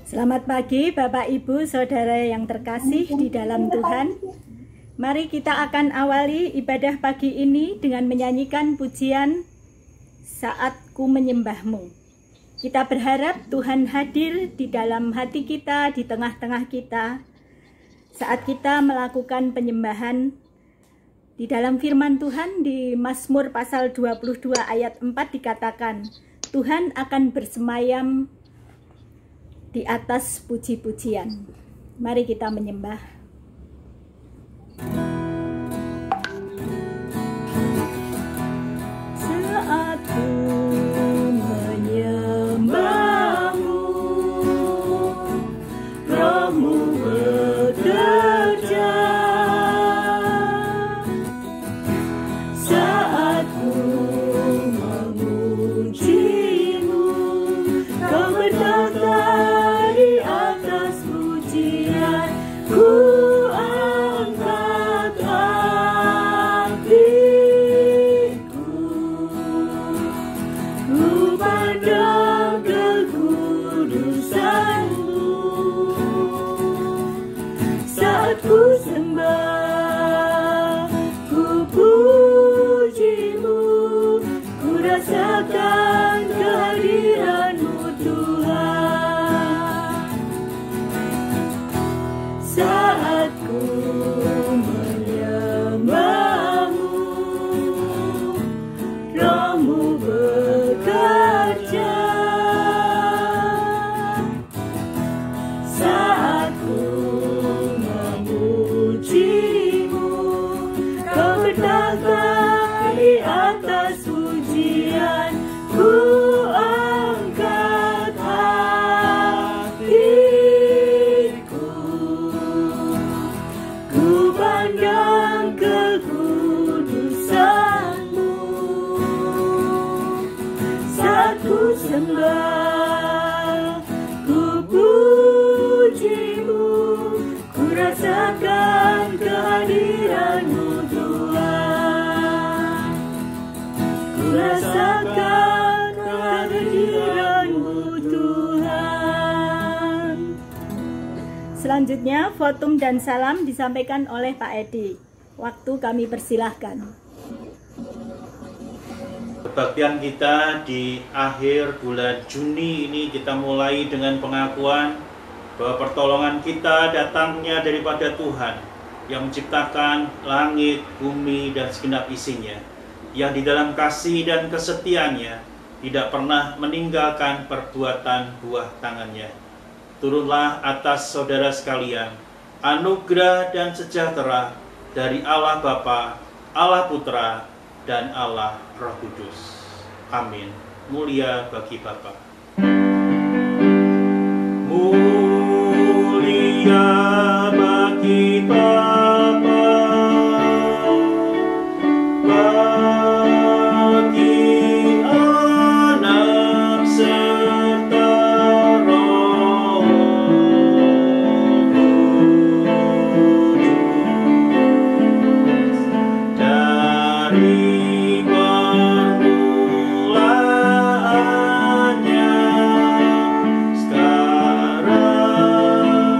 Selamat pagi Bapak Ibu Saudara yang terkasih di dalam Tuhan. Mari kita akan awali ibadah pagi ini dengan menyanyikan pujian Saat Ku Menyembahmu. Kita berharap Tuhan hadir di dalam hati kita, di tengah-tengah kita, saat kita melakukan penyembahan. Di dalam firman Tuhan di Mazmur pasal 22 ayat 4 dikatakan, Tuhan akan bersemayam di atas puji-pujian. Mari kita menyembah. Saat ku menyembahmu, Roh-Mu bekerja. Saat ku memujimu, Kau berdaulat di atas pujian. Ku angkat hatiku, ku pandang kekudusan-Mu. Saat ku sembah, ku puji-Mu, ku rasakan kehadiran-Mu Tuhan. Saat ku menyembah-Mu, Roh-Mu bekerja. Saat ku memuji-Mu, Kau berdaulat di atas pujian. Ku angkat hatiku, ku pandang kekudusan-Mu. Saat ku sembah, ku puji-Mu, ku rasakan kehadiran-Mu Tuhan. Ku rasakan kehadiran-Mu Tuhan. Selanjutnya votum dan salam disampaikan oleh Pak Edi. Waktu kami persilahkan. Kebaktian kita di akhir bulan Juni ini kita mulai dengan pengakuan bahwa pertolongan kita datangnya daripada Tuhan yang menciptakan langit, bumi, dan segenap isinya, yang di dalam kasih dan kesetiaannya tidak pernah meninggalkan perbuatan buah tangannya. Turunlah atas saudara sekalian anugerah dan sejahtera dari Allah Bapa, Allah Putra, dan Allah Roh Kudus. Amin. Mulia bagi Bapa. Mulia bagi Bapa, bagi Anak serta Roh Kudus, dari permulaannya sekarang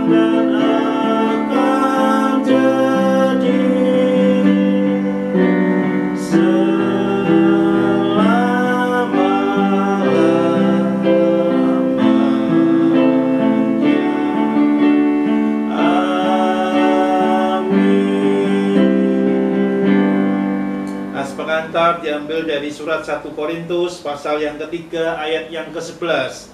dan akan jadi Nas pengantar diambil dari surat 1 Korintus pasal yang ketiga ayat yang ke-11.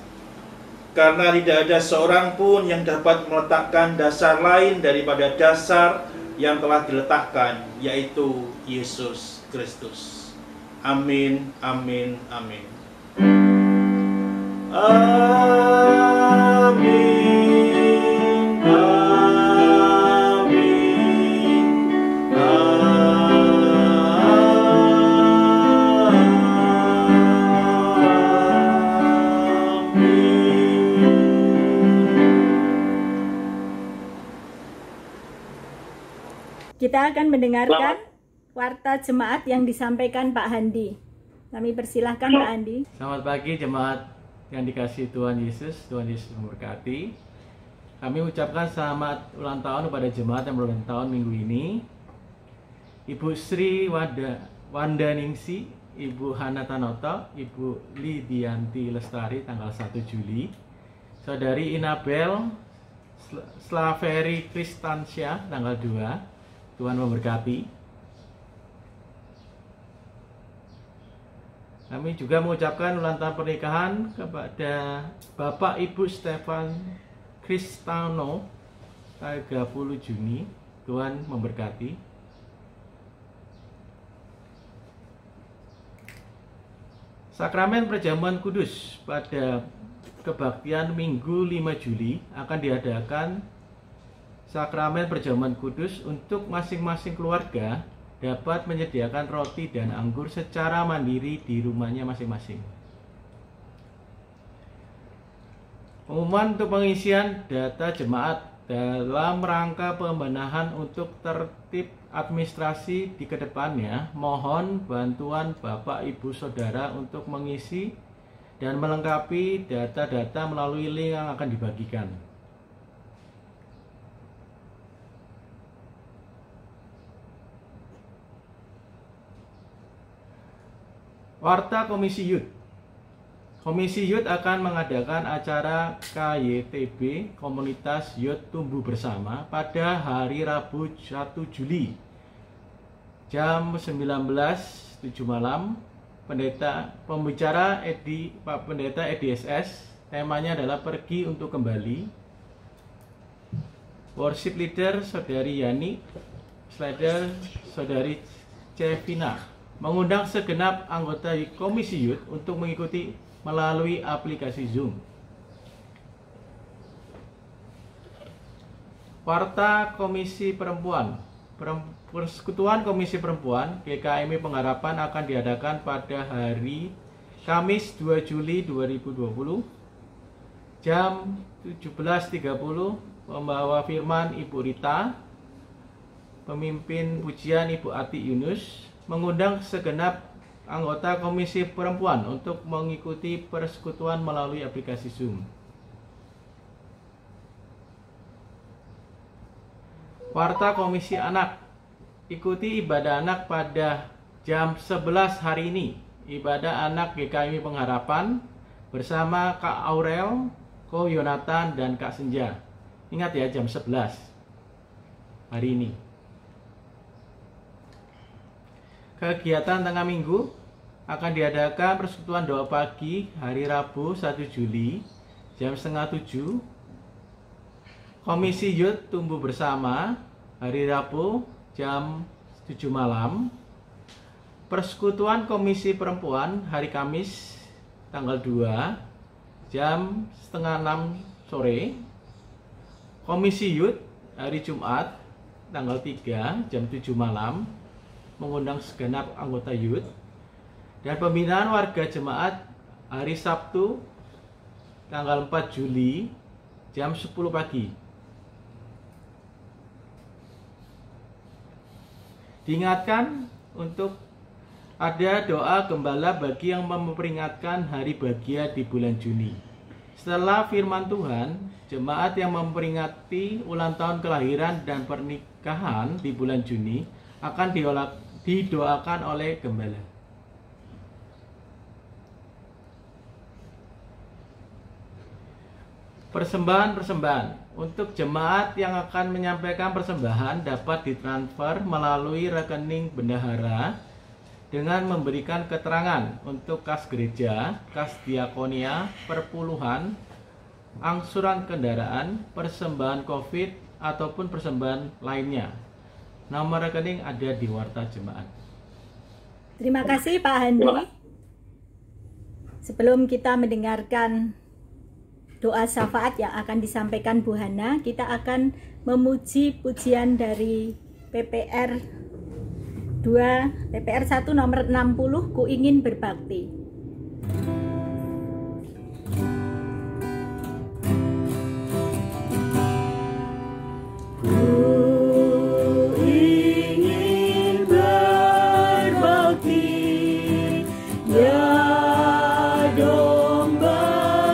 Karena tidak ada seorang pun yang dapat meletakkan dasar lain daripada dasar yang telah diletakkan, yaitu Yesus Kristus. Amin, amin, amin. Amin, amin, Kita akan mendengarkan warta jemaat yang disampaikan Pak Handi. Kami persilahkan Pak Handi. Selamat pagi jemaat yang dikasihi Tuhan Yesus memberkati. Kami ucapkan selamat ulang tahun kepada jemaat yang berulang tahun minggu ini. Ibu Sri Wandaningsi, Ibu Hana Tanoto, Ibu Lidianti Lestari tanggal 1 Juli, Saudari Inabel Slaveri Kristansyah tanggal 2. Tuhan memberkati. Kami juga mengucapkan ulang tahun pernikahan kepada Bapak Ibu Stefan Kristano tanggal 30 Juni. Tuhan memberkati. Sakramen Perjamuan Kudus pada kebaktian Minggu 5 Juli akan diadakan Sakramen Perjamuan Kudus untuk masing-masing keluarga dapat menyediakan roti dan anggur secara mandiri di rumahnya masing-masing. Pengumuman untuk pengisian data jemaat dalam rangka pembenahan untuk tertib administrasi di kedepannya, mohon bantuan Bapak Ibu Saudara untuk mengisi dan melengkapi data-data melalui link yang akan dibagikan. Warta Komisi Youth. Komisi Youth akan mengadakan acara KYTB Komunitas Youth Tumbuh Bersama pada hari Rabu 1 Juli jam 19.07 malam. Pembicara Pak Pendeta Edi SS, temanya adalah pergi untuk kembali. Worship leader Saudari Yani, slider Saudari Cevina, mengundang segenap anggota Komisi Youth untuk mengikuti melalui aplikasi Zoom. Warta Komisi Perempuan. Persekutuan Komisi Perempuan GKMI Pengharapan akan diadakan pada hari Kamis 2 Juli 2020 jam 17.30. Pembawa firman Ibu Rita, pemimpin pujian Ibu Ati Yunus, mengundang segenap anggota Komisi Perempuan untuk mengikuti persekutuan melalui aplikasi Zoom. Warta Komisi Anak. Ikuti ibadah anak pada jam 11 hari ini. Ibadah anak GKMI Pengharapan bersama Kak Aurel, Ko Yonatan, dan Kak Senja. Ingat ya, jam 11 hari ini. Kegiatan tengah minggu akan diadakan persekutuan doa pagi hari Rabu 1 Juli jam 6:30. Komisi Youth Tumbuh Bersama hari Rabu jam 7 malam. Persekutuan Komisi Perempuan hari Kamis tanggal 2 jam 5:30 sore. Komisi Youth hari Jumat tanggal 3 jam 7 malam, mengundang segenap anggota youth. Dan pembinaan warga jemaat hari Sabtu tanggal 4 Juli jam 10 pagi. Diingatkan untuk ada doa gembala bagi yang memperingatkan hari bahagia di bulan Juni. Setelah firman Tuhan, jemaat yang memperingati ulang tahun kelahiran dan pernikahan di bulan Juni akan didoakan oleh gembala. Persembahan. Untuk jemaat yang akan menyampaikan persembahan dapat ditransfer melalui rekening bendahara dengan memberikan keterangan untuk kas gereja, kas diakonia, perpuluhan, angsuran kendaraan, persembahan COVID, ataupun persembahan lainnya. Nomor rekening ada di warta jemaat. Terima kasih Pak Handi. Sebelum kita mendengarkan doa syafaat yang akan disampaikan Bu Hana, kita akan memuji pujian dari PPR 1 nomor 60, Ku Ingin Berbakti. Ya domba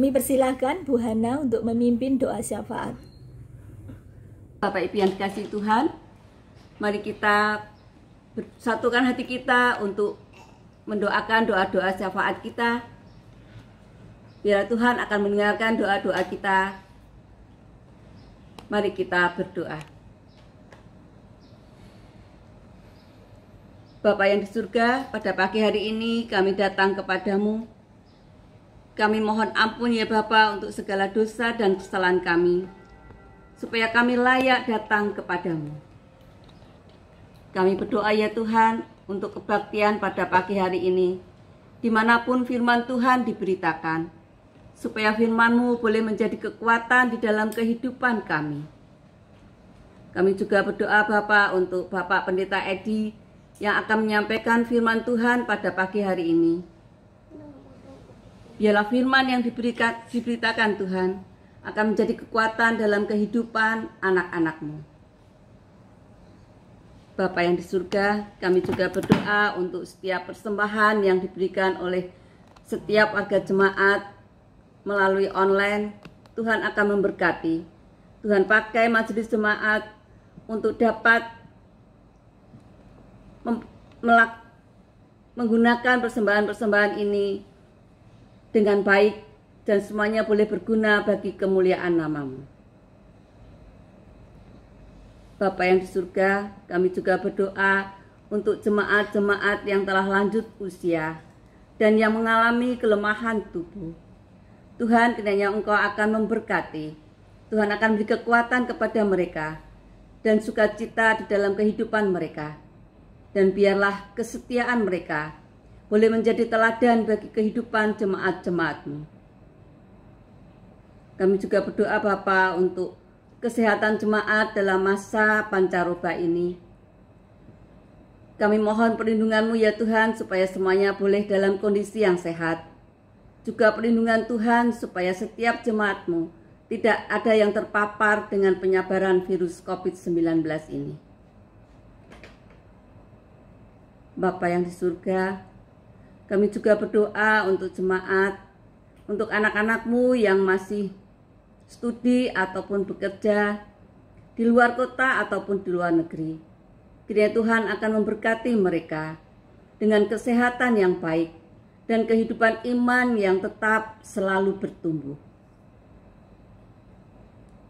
Kami persilahkan Bu Hana untuk memimpin doa syafaat. Bapak Ibu yang dikasihi Tuhan, mari kita bersatukan hati kita untuk mendoakan doa-doa syafaat kita. Biar Tuhan akan mendengarkan doa-doa kita. Mari kita berdoa. Bapa yang di surga, pada pagi hari ini kami datang kepadamu. Kami mohon ampun ya Bapa untuk segala dosa dan kesalahan kami, supaya kami layak datang kepadamu. Kami berdoa ya Tuhan untuk kebaktian pada pagi hari ini, dimanapun firman Tuhan diberitakan, supaya firman-Mu boleh menjadi kekuatan di dalam kehidupan kami. Kami juga berdoa Bapa untuk Bapak Pendeta Edi yang akan menyampaikan firman Tuhan pada pagi hari ini. Biarlah firman yang diberitakan Tuhan akan menjadi kekuatan dalam kehidupan anak-anak-Mu. Bapa yang di surga, kami juga berdoa untuk setiap persembahan yang diberikan oleh setiap warga jemaat melalui online. Tuhan akan memberkati. Tuhan pakai majelis jemaat untuk dapat menggunakan persembahan-persembahan ini dengan baik dan semuanya boleh berguna bagi kemuliaan nama-Mu. Bapa yang di surga, kami juga berdoa untuk jemaat-jemaat yang telah lanjut usia dan yang mengalami kelemahan tubuh. Tuhan, kiranya Engkau akan memberkati. Tuhan akan beri kekuatan kepada mereka dan sukacita di dalam kehidupan mereka. Dan biarlah kesetiaan mereka boleh menjadi teladan bagi kehidupan jemaat-jemaat-Mu. Kami juga berdoa Bapa untuk kesehatan jemaat dalam masa pancaroba ini. Kami mohon perlindungan-Mu ya Tuhan supaya semuanya boleh dalam kondisi yang sehat. Juga perlindungan Tuhan supaya setiap jemaat-Mu tidak ada yang terpapar dengan penyebaran virus COVID-19 ini. Bapa yang di surga, kami juga berdoa untuk jemaat, untuk anak-anak-Mu yang masih studi ataupun bekerja di luar kota ataupun di luar negeri. Kiranya Tuhan akan memberkati mereka dengan kesehatan yang baik dan kehidupan iman yang tetap selalu bertumbuh.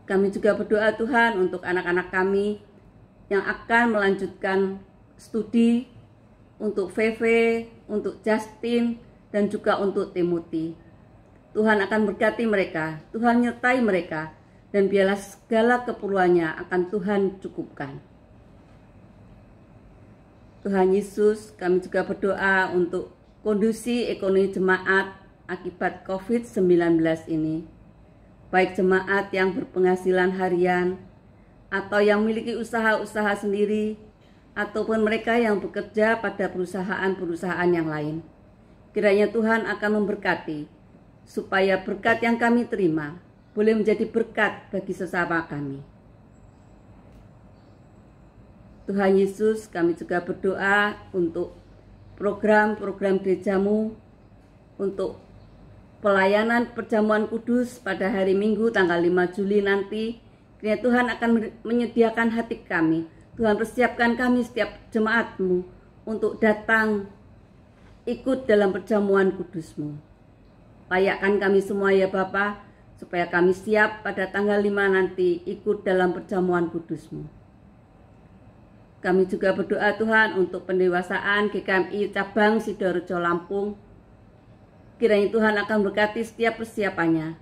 Kami juga berdoa Tuhan untuk anak-anak kami yang akan melanjutkan studi, untuk VV, untuk Justin, dan juga untuk Timothy. Tuhan akan berkati mereka, Tuhan nyertai mereka, dan biarlah segala keperluannya akan Tuhan cukupkan. Tuhan Yesus, kami juga berdoa untuk kondisi ekonomi jemaat akibat COVID-19 ini. Baik jemaat yang berpenghasilan harian, atau yang memiliki usaha-usaha sendiri, ataupun mereka yang bekerja pada perusahaan-perusahaan yang lain. Kiranya Tuhan akan memberkati, supaya berkat yang kami terima boleh menjadi berkat bagi sesama kami. Tuhan Yesus, kami juga berdoa untuk program-program gereja-Mu, untuk pelayanan perjamuan kudus pada hari Minggu tanggal 5 Juli nanti. Kiranya Tuhan akan menyediakan hati kami. Tuhan persiapkan kami setiap jemaat-Mu untuk datang ikut dalam perjamuan kudus-Mu. Layakkan kami semua ya Bapa, supaya kami siap pada tanggal 5 nanti ikut dalam perjamuan kudus-Mu. Kami juga berdoa Tuhan untuk pendewasaan GKMI Cabang Sidoarjo Lampung. Kiranya Tuhan akan berkati setiap persiapannya,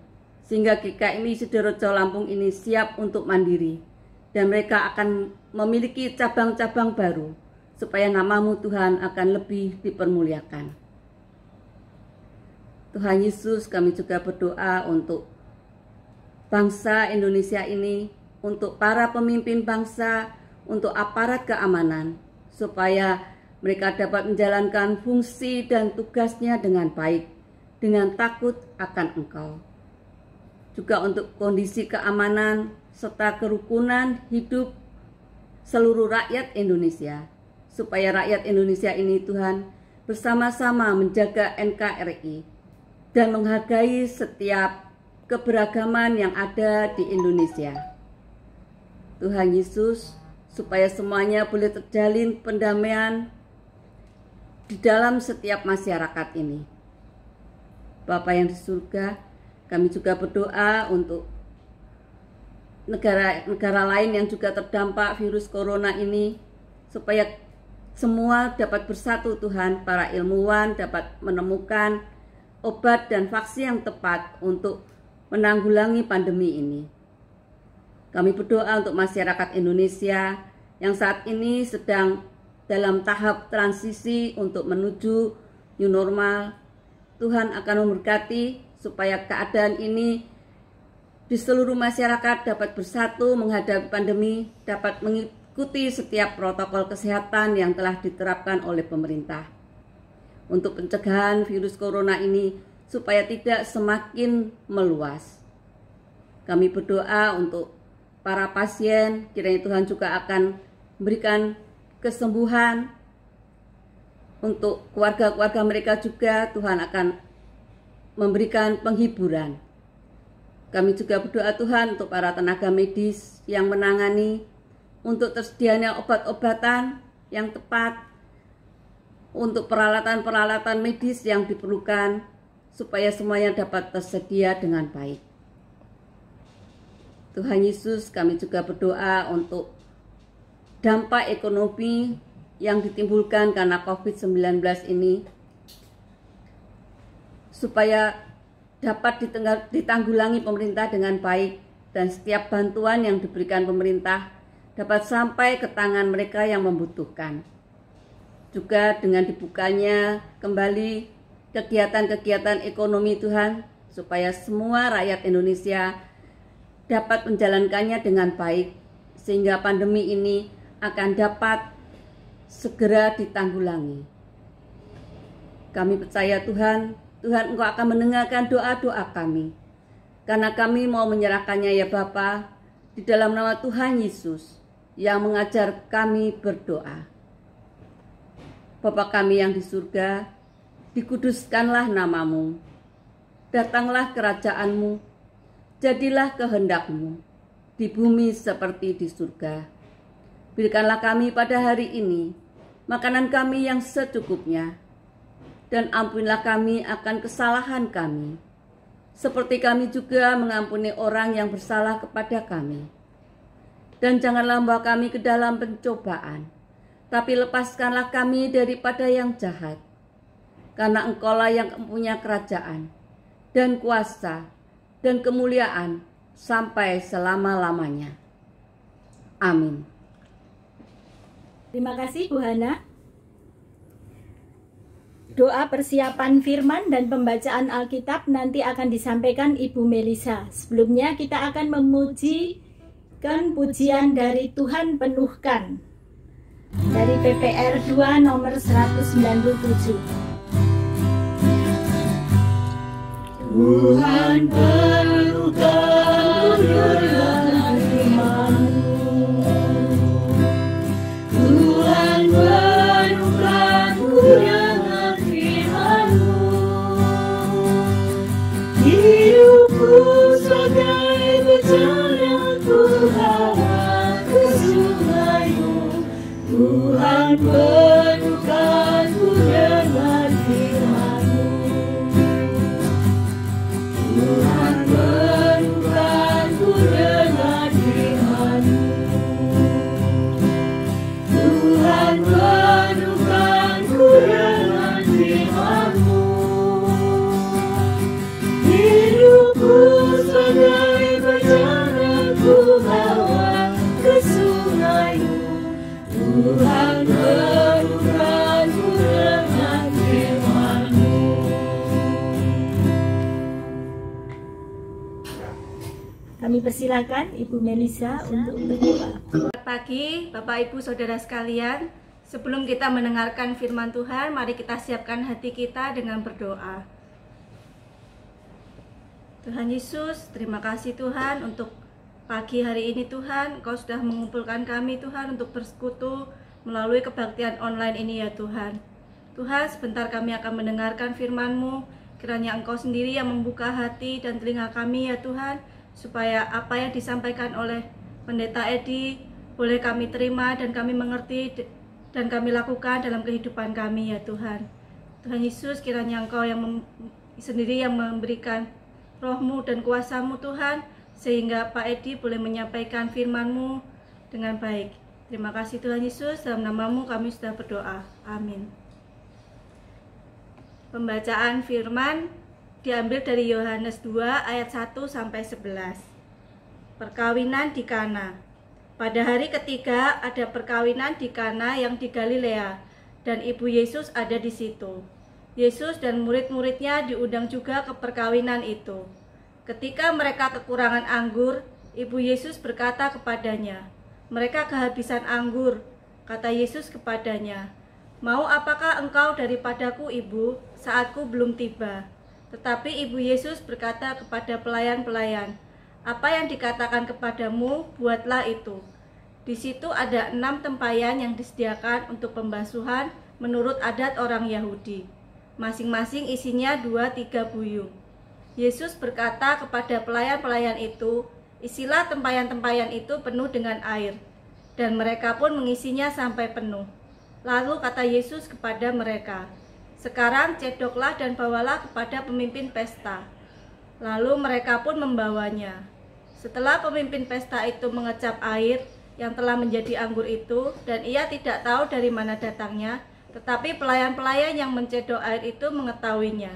sehingga GKMI Sidoarjo Lampung ini siap untuk mandiri. Dan mereka akan memiliki cabang-cabang baru, supaya nama-Mu Tuhan akan lebih dipermuliakan. Tuhan Yesus, kami juga berdoa untuk bangsa Indonesia ini, untuk para pemimpin bangsa, untuk aparat keamanan, supaya mereka dapat menjalankan fungsi dan tugasnya dengan baik, dengan takut akan Engkau. Juga untuk kondisi keamanan serta kerukunan hidup seluruh rakyat Indonesia, supaya rakyat Indonesia ini Tuhan bersama-sama menjaga NKRI dan menghargai setiap keberagaman yang ada di Indonesia. Tuhan Yesus, supaya semuanya boleh terjalin pendamaian di dalam setiap masyarakat ini. Bapa yang di surga, kami juga berdoa untuk negara-negara lain yang juga terdampak virus corona ini, supaya semua dapat bersatu Tuhan, para ilmuwan dapat menemukan obat dan vaksin yang tepat untuk menanggulangi pandemi ini. Kami berdoa untuk masyarakat Indonesia yang saat ini sedang dalam tahap transisi untuk menuju new normal. Tuhan akan memberkati supaya keadaan ini di seluruh masyarakat dapat bersatu menghadapi pandemi, dapat mengikuti setiap protokol kesehatan yang telah diterapkan oleh pemerintah untuk pencegahan virus corona ini supaya tidak semakin meluas. Kami berdoa untuk para pasien, kiranya Tuhan juga akan memberikan kesembuhan. Untuk keluarga-keluarga mereka juga Tuhan akan memberikan penghiburan. Kami juga berdoa Tuhan untuk para tenaga medis yang menangani, untuk tersedianya obat-obatan yang tepat, untuk peralatan-peralatan medis yang diperlukan, supaya semuanya dapat tersedia dengan baik. Tuhan Yesus, kami juga berdoa untuk dampak ekonomi yang ditimbulkan karena COVID-19 ini, supaya dapat ditanggulangi pemerintah dengan baik dan setiap bantuan yang diberikan pemerintah dapat sampai ke tangan mereka yang membutuhkan. Juga dengan dibukanya kembali kegiatan-kegiatan ekonomi Tuhan, supaya semua rakyat Indonesia dapat menjalankannya dengan baik, sehingga pandemi ini akan dapat segera ditanggulangi. Kami percaya Tuhan Engkau akan mendengarkan doa-doa kami, karena kami mau menyerahkannya ya Bapa, di dalam nama Tuhan Yesus yang mengajar kami berdoa. Bapa kami yang di surga, dikuduskanlah namamu, datanglah kerajaanmu, jadilah kehendakmu di bumi seperti di surga. Berikanlah kami pada hari ini makanan kami yang secukupnya, dan ampunilah kami akan kesalahan kami, seperti kami juga mengampuni orang yang bersalah kepada kami. Dan janganlah membawa kami ke dalam pencobaan, tapi lepaskanlah kami daripada yang jahat. Karena Engkaulah yang mempunyai kerajaan, dan kuasa, dan kemuliaan, sampai selama-lamanya. Amin. Terima kasih Bu Hana. Doa persiapan firman dan pembacaan Alkitab nanti akan disampaikan Ibu Melisa. Sebelumnya kita akan memujikan pujian dari Tuhan Penuhkan dari PPR 2 nomor 197. Tuhan penuhkan dengan firman-Mu, Tuhan penuhkanku dengan firman-Mu. Hidupku sebagai bejana ku bawa ke sungai-Mu, Tuhan penuhkanku dengan firman-Mu. Tuhan penuhkanku dengan firman-Mu, Tuhan penuhkanku dengan firman-Mu. Hidupku sebagai bejana ku bawa ke sungai-Mu, Tuhan penuhkanku dengan firman-Mu. Kami persilakan Ibu Melisa untuk berdoa. Selamat pagi Bapak Ibu Saudara sekalian. Sebelum kita mendengarkan firman Tuhan, mari kita siapkan hati kita dengan berdoa. Tuhan Yesus, terima kasih Tuhan untuk pagi hari ini Tuhan. Engkau sudah mengumpulkan kami Tuhan untuk bersekutu melalui kebaktian online ini ya Tuhan. Tuhan, sebentar kami akan mendengarkan firman-Mu. Kiranya Engkau sendiri yang membuka hati dan telinga kami ya Tuhan, supaya apa yang disampaikan oleh Pendeta Edi boleh kami terima dan kami mengerti dan kami lakukan dalam kehidupan kami ya Tuhan. Tuhan Yesus, kiranya Engkau yang sendiri yang memberikan Roh-Mu dan kuasa-Mu Tuhan, sehingga Pak Edi boleh menyampaikan firman-Mu dengan baik. Terima kasih Tuhan Yesus, dalam nama-Mu kami sudah berdoa. Amin. Pembacaan firman diambil dari Yohanes 2 ayat 1 sampai 11. Perkawinan di Kana. Pada hari ketiga ada perkawinan di Kana yang di Galilea, dan ibu Yesus ada di situ. Yesus dan murid-muridnya diundang juga ke perkawinan itu. Ketika mereka kekurangan anggur, ibu Yesus berkata kepadanya, "Mereka kehabisan anggur." Kata Yesus kepadanya, "Mau apakah engkau daripadaku, ibu? Saatku belum tiba." Tetapi ibu Yesus berkata kepada pelayan-pelayan, "Apa yang dikatakan kepadamu, buatlah itu." Di situ ada 6 tempayan yang disediakan untuk pembasuhan menurut adat orang Yahudi. Masing-masing isinya 2-3 buyung. Yesus berkata kepada pelayan-pelayan itu, "Isilah tempayan-tempayan itu penuh dengan air." Dan mereka pun mengisinya sampai penuh. Lalu kata Yesus kepada mereka, "Sekarang cedoklah dan bawalah kepada pemimpin pesta." Lalu mereka pun membawanya. Setelah pemimpin pesta itu mengecap air yang telah menjadi anggur itu, dan ia tidak tahu dari mana datangnya, tetapi pelayan-pelayan yang mencedok air itu mengetahuinya.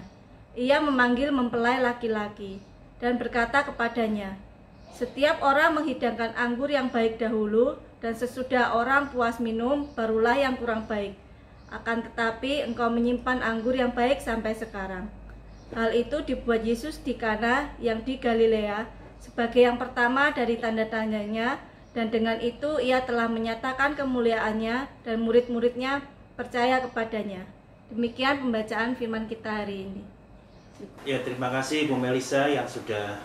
Ia memanggil mempelai laki-laki dan berkata kepadanya, "Setiap orang menghidangkan anggur yang baik dahulu, dan sesudah orang puas minum, barulah yang kurang baik. Akan tetapi engkau menyimpan anggur yang baik sampai sekarang." Hal itu dibuat Yesus di Kana yang di Galilea sebagai yang pertama dari tanda-tandanya, dan dengan itu ia telah menyatakan kemuliaannya dan murid-muridnya percaya kepadanya. Demikian pembacaan firman kita hari ini. Ya, terima kasih Bu Melisa yang sudah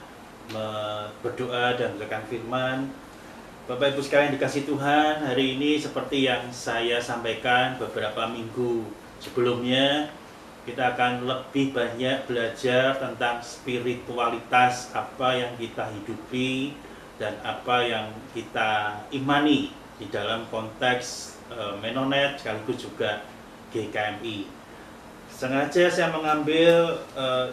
berdoa dan memberikan firman. Bapak Ibu sekalian dikasih Tuhan, hari ini seperti yang saya sampaikan beberapa minggu sebelumnya, kita akan lebih banyak belajar tentang spiritualitas, apa yang kita hidupi dan apa yang kita imani di dalam konteks Menonet sekaligus juga GKMI. Sengaja saya mengambil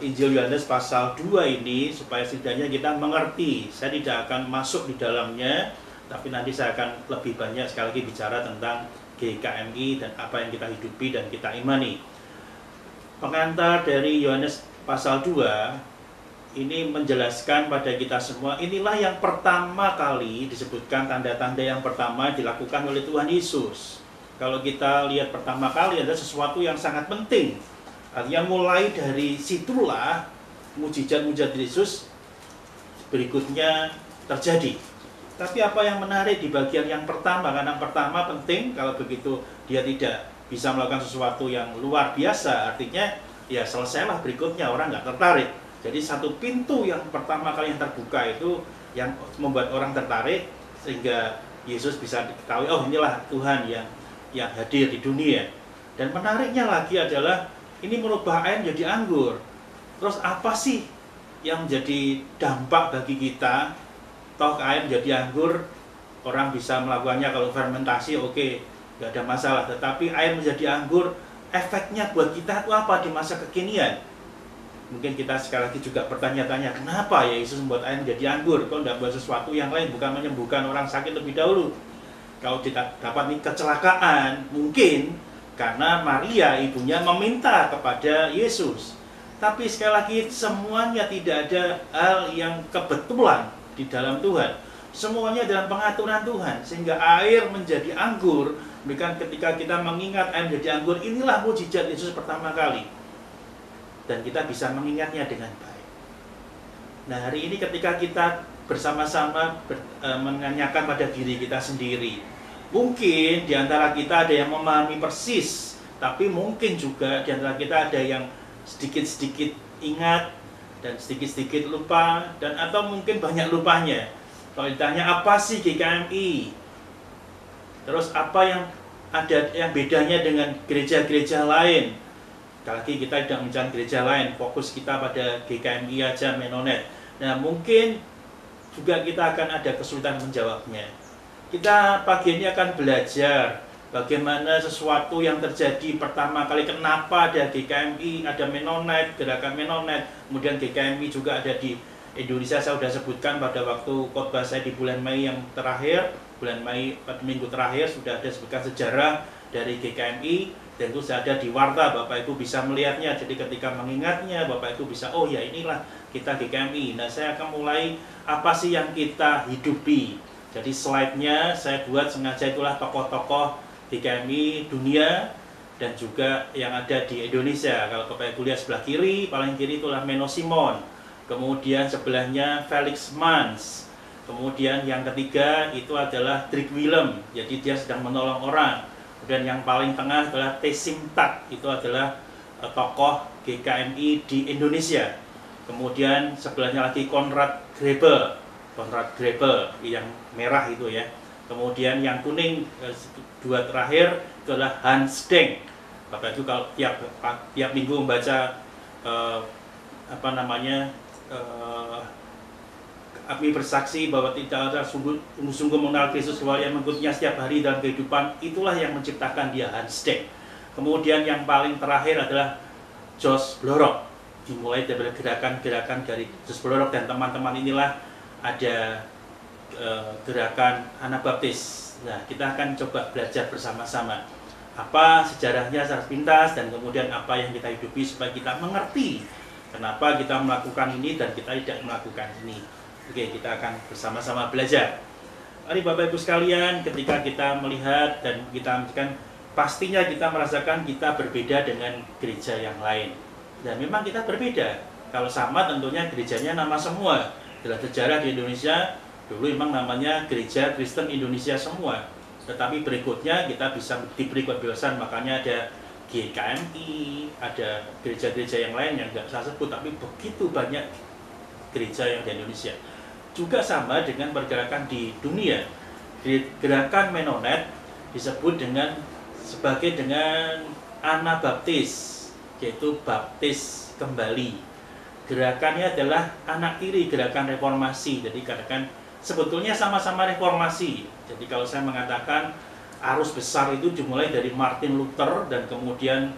Injil Yohanes pasal 2 ini supaya setidaknya kita mengerti. Saya tidak akan masuk di dalamnya, tapi nanti saya akan lebih banyak sekali lagi bicara tentang GKMI dan apa yang kita hidupi dan kita imani. Pengantar dari Yohanes pasal 2 ini menjelaskan pada kita semua, inilah yang pertama kali disebutkan, tanda-tanda yang pertama dilakukan oleh Tuhan Yesus. Kalau kita lihat pertama kali adalah sesuatu yang sangat penting. Artinya mulai dari situlah mujizat-mujizat Yesus berikutnya terjadi. Tapi apa yang menarik di bagian yang pertama, karena pertama penting, kalau begitu dia tidak bisa melakukan sesuatu yang luar biasa, artinya ya selesailah berikutnya, orang nggak tertarik. Jadi satu pintu yang pertama kali yang terbuka itu yang membuat orang tertarik, sehingga Yesus bisa diketahui, oh inilah Tuhan yang hadir di dunia. Dan menariknya lagi adalah ini merubah air menjadi anggur. Terus apa sih yang menjadi dampak bagi kita? Toh air menjadi anggur, orang bisa melakukannya kalau fermentasi, oke, nggak ada masalah. Tetapi air menjadi anggur, efeknya buat kita itu apa di masa kekinian? Mungkin kita sekali lagi juga bertanya-tanya, kenapa ya Yesus membuat air menjadi anggur? Kok tidak buat sesuatu yang lain, bukan menyembuhkan orang sakit lebih dahulu? Kalau tidak dapat kecelakaan, mungkin karena Maria ibunya meminta kepada Yesus. Tapi sekali lagi semuanya tidak ada hal yang kebetulan di dalam Tuhan. Semuanya dalam pengaturan Tuhan, sehingga air menjadi anggur. Bukan ketika kita mengingat air menjadi anggur, inilah mujizat Yesus pertama kali. Dan kita bisa mengingatnya dengan baik. Nah, hari ini ketika kita bersama-sama menanyakan pada diri kita sendiri, mungkin di antara kita ada yang memahami persis, tapi mungkin juga di antara kita ada yang sedikit-sedikit ingat dan sedikit-sedikit lupa, dan atau mungkin banyak lupanya. Kalau ditanya apa sih GKMI, terus apa yang ada yang bedanya dengan gereja-gereja lain, Sekali lagi kita tidak mencari gereja lain, fokus kita pada GKMI aja, Menonet. Nah, mungkin juga kita akan ada kesulitan menjawabnya. Kita pagi ini akan belajar bagaimana sesuatu yang terjadi pertama kali, kenapa ada GKMI, ada Menonet, gerakan Menonet, kemudian GKMI juga ada di Indonesia. Saya sudah sebutkan pada waktu khotbah saya di bulan Mei yang terakhir, bulan Mei pada minggu terakhir sudah ada sebutkan sejarah dari GKMI. Dan itu saya ada di Warta, Bapak Ibu bisa melihatnya. Jadi ketika mengingatnya, Bapak Ibu bisa, oh ya inilah kita GKMI. Nah, saya akan mulai apa sih yang kita hidupi. Jadi slide-nya saya buat sengaja, itulah tokoh-tokoh GKMI dunia dan juga yang ada di Indonesia. Kalau Bapak Ibu lihat sebelah kiri, paling kiri itulah Menno Simon. Kemudian sebelahnya Felix Manz. Kemudian yang ketiga itu adalah Dirk Willem. Jadi dia sedang menolong orang. Dan yang paling tengah adalah Tessim Tak, itu adalah tokoh GKMI di Indonesia. Kemudian sebelahnya lagi Konrad Grebel yang merah itu ya. Kemudian yang kuning, dua terakhir itu adalah Hans Denk. Bapak Ibu kalau tiap minggu membaca kami bersaksi bahwa tidak ada sungguh-sungguh mengenal Kristus yang mengikutinya setiap hari dalam kehidupan, itulah yang menciptakan dia, Hans Denk. Kemudian yang paling terakhir adalah Jos Blorok. Dimulai dari gerakan-gerakan dari Jos Blorok dan teman-teman inilah ada gerakan Anabaptis. Nah, kita akan coba belajar bersama-sama apa sejarahnya secara pintas dan kemudian apa yang kita hidupi supaya kita mengerti kenapa kita melakukan ini dan kita tidak melakukan ini. Oke, kita akan bersama-sama belajar. Mari Bapak Ibu sekalian, ketika kita melihat dan kita kan pastinya kita merasakan kita berbeda dengan gereja yang lain. Dan memang kita berbeda. Kalau sama tentunya gerejanya nama semua. Dalam sejarah di Indonesia dulu memang namanya Gereja Kristen Indonesia semua. Tetapi berikutnya kita bisa diberi kebebasan, makanya ada GKMI, ada gereja-gereja yang lain yang nggak saya sebut, tapi begitu banyak gereja yang di Indonesia. Juga sama dengan pergerakan di dunia. Gerakan Menonet disebut sebagai Anabaptis, yaitu baptis kembali. Gerakannya adalah anak tiri gerakan reformasi. Jadi katakan sebetulnya sama-sama reformasi. Jadi kalau saya mengatakan arus besar itu dimulai dari Martin Luther dan kemudian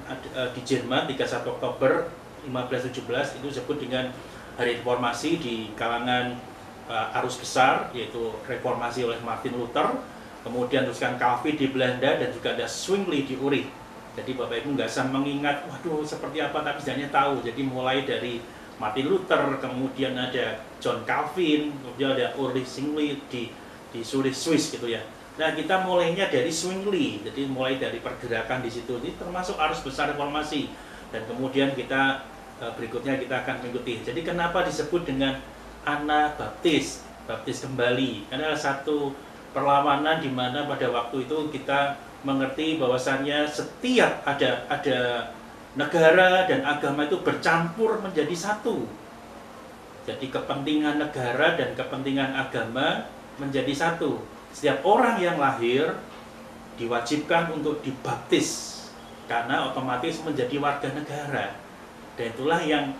di Jerman 31 Oktober 1517 itu disebut dengan hari reformasi di kalangan arus besar, yaitu reformasi oleh Martin Luther. Kemudian teruskan Calvin di Belanda dan juga ada Zwingli di Uri. Jadi Bapak Ibu nggak usah mengingat, waduh seperti apa, tapi setidaknya tahu. Jadi mulai dari Martin Luther, kemudian ada John Calvin, kemudian ada Ulrich Zwingli di Zurich, Swiss gitu ya. Nah, kita mulainya dari Zwingli, jadi mulai dari pergerakan di situ. Ini termasuk arus besar reformasi. Dan kemudian kita berikutnya kita akan mengikuti. Jadi kenapa disebut dengan Anabaptis, baptis kembali? Karena ada satu perlawanan di mana pada waktu itu kita mengerti bahwasannya setiap ada negara dan agama itu bercampur menjadi satu. Jadi kepentingan negara dan kepentingan agama menjadi satu. Setiap orang yang lahir diwajibkan untuk dibaptis karena otomatis menjadi warga negara. Dan itulah yang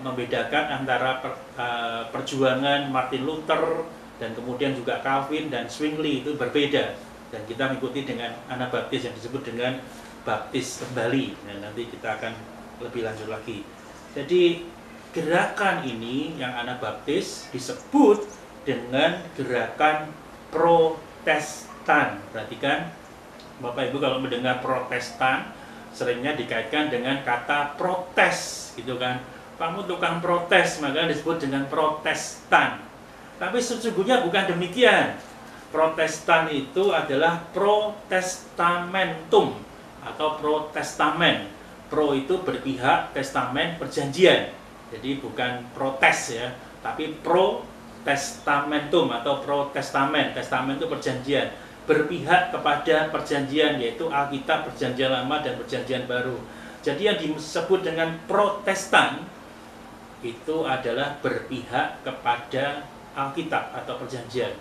membedakan antara perjuangan Martin Luther dan kemudian juga Calvin dan Zwingli itu berbeda. Dan kita mengikuti dengan Anabaptis yang disebut dengan baptis kembali. Nah, nanti kita akan lebih lanjut lagi. Jadi gerakan ini yang Anabaptis disebut dengan gerakan Protestan. Perhatikan Bapak Ibu, kalau mendengar Protestan seringnya dikaitkan dengan kata protes gitu kan. Kamu tukang protes, maka disebut dengan Protestan. Tapi sesungguhnya bukan demikian. Protestan itu adalah protestamentum atau protestamen. Pro itu berpihak, testamen perjanjian. Jadi bukan protes ya, tapi protestamentum atau protestamen. Testamen itu perjanjian, berpihak kepada perjanjian, yaitu Alkitab, Perjanjian Lama dan Perjanjian Baru. Jadi yang disebut dengan Protestan itu adalah berpihak kepada Alkitab atau perjanjian.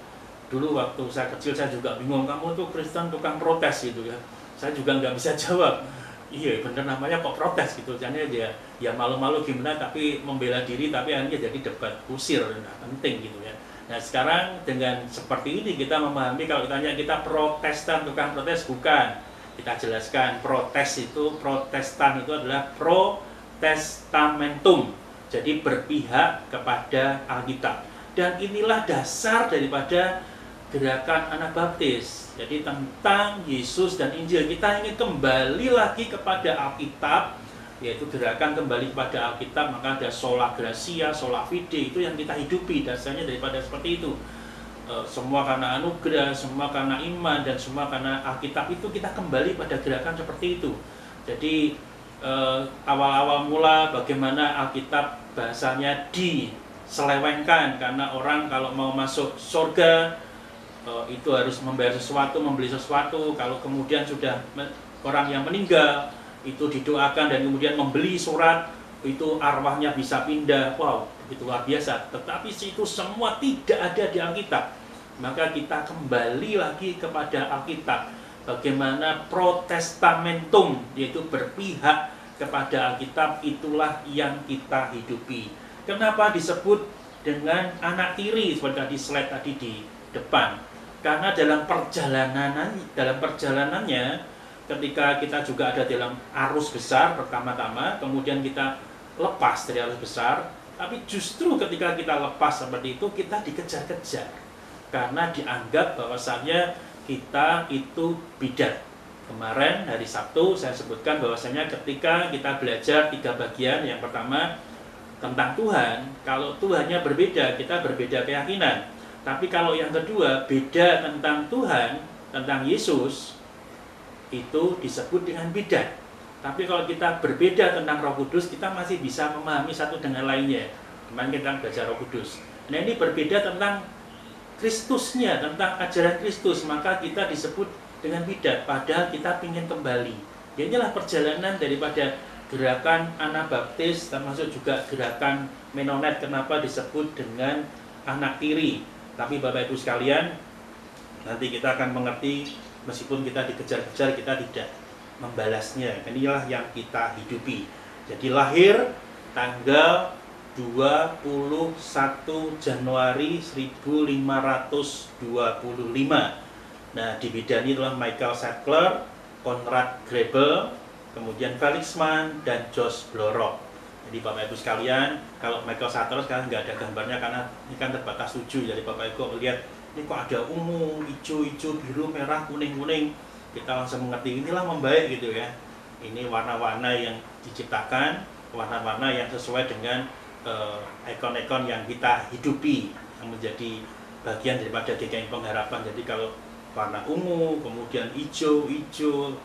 Dulu waktu saya kecil saya juga bingung, kamu tuh Kristen tukang protes gitu ya. Saya juga nggak bisa jawab. iya bener namanya kok protes gitu, jadi ya malu-malu gimana tapi membela diri, tapi akhirnya jadi debat kusir, nah, penting gitu ya. Nah sekarang dengan seperti ini kita memahami, kalau ditanya kita Protestan, tukang protes, bukan. Kita jelaskan Protestan itu adalah Protestamentum, jadi berpihak kepada Alkitab. Dan inilah dasar daripada gerakan Anabaptis. Jadi tentang Yesus dan Injil, kita ingin kembali lagi kepada Alkitab, yaitu gerakan kembali kepada Alkitab. Maka ada sola gratia, sola fide, itu yang kita hidupi dasarnya daripada seperti itu. Semua karena anugerah, semua karena iman, dan semua karena Alkitab, itu kita kembali pada gerakan seperti itu. Jadi awal-awal mula bagaimana Alkitab bahasanya diselewengkan, karena orang kalau mau masuk surga itu harus membayar sesuatu, membeli sesuatu. Kalau kemudian sudah orang yang meninggal itu didoakan dan kemudian membeli surat, itu arwahnya bisa pindah. Wow, itu luar biasa. Tetapi itu semua tidak ada di Alkitab. Maka kita kembali lagi kepada Alkitab. Bagaimana Protestamentum, yaitu berpihak kepada Alkitab, itulah yang kita hidupi. Kenapa disebut dengan anak tiri seperti tadi slide tadi di depan? Karena dalam perjalanannya ketika kita juga ada dalam arus besar pertama-tama, kemudian kita lepas dari arus besar, tapi justru ketika kita lepas seperti itu, kita dikejar-kejar karena dianggap bahwasannya kita itu bidat. Kemarin hari Sabtu saya sebutkan bahwasannya ketika kita belajar 3 bagian, yang pertama tentang Tuhan, kalau Tuhannya berbeda, kita berbeda keyakinan. Tapi kalau yang kedua, beda tentang Tuhan, tentang Yesus, itu disebut dengan bidat. Tapi kalau kita berbeda tentang Roh Kudus, kita masih bisa memahami satu dengan lainnya. Kemarin kita belajar Roh Kudus. Nah ini berbeda tentang Kristusnya, tentang ajaran Kristus, maka kita disebut dengan bidat, padahal kita ingin kembali. Ya, inilah perjalanan daripada gerakan Anabaptis, termasuk juga gerakan Menonet, kenapa disebut dengan anak tiri. Tapi Bapak Ibu sekalian, nanti kita akan mengerti, meskipun kita dikejar-kejar, kita tidak membalasnya. Inilah yang kita hidupi. Jadi lahir tanggal 21 Januari 1525. Nah, dibidani oleh Michael Sackler, Conrad Grebel, kemudian Felix Mann, dan Josh Blorok. Jadi Bapak Ibu sekalian, kalau Michael Sackler sekarang nggak ada gambarnya karena ini kan terbatas 7. Jadi Bapak Ibu melihat ini kok ada ungu, hijau, biru, merah, kuning. Kita langsung mengerti inilah membaik gitu ya. Ini warna-warna yang diciptakan, warna-warna yang sesuai dengan ikon-ikon yang kita hidupi, yang menjadi bagian daripada GKI Pengharapan. Jadi kalau warna ungu, kemudian hijau,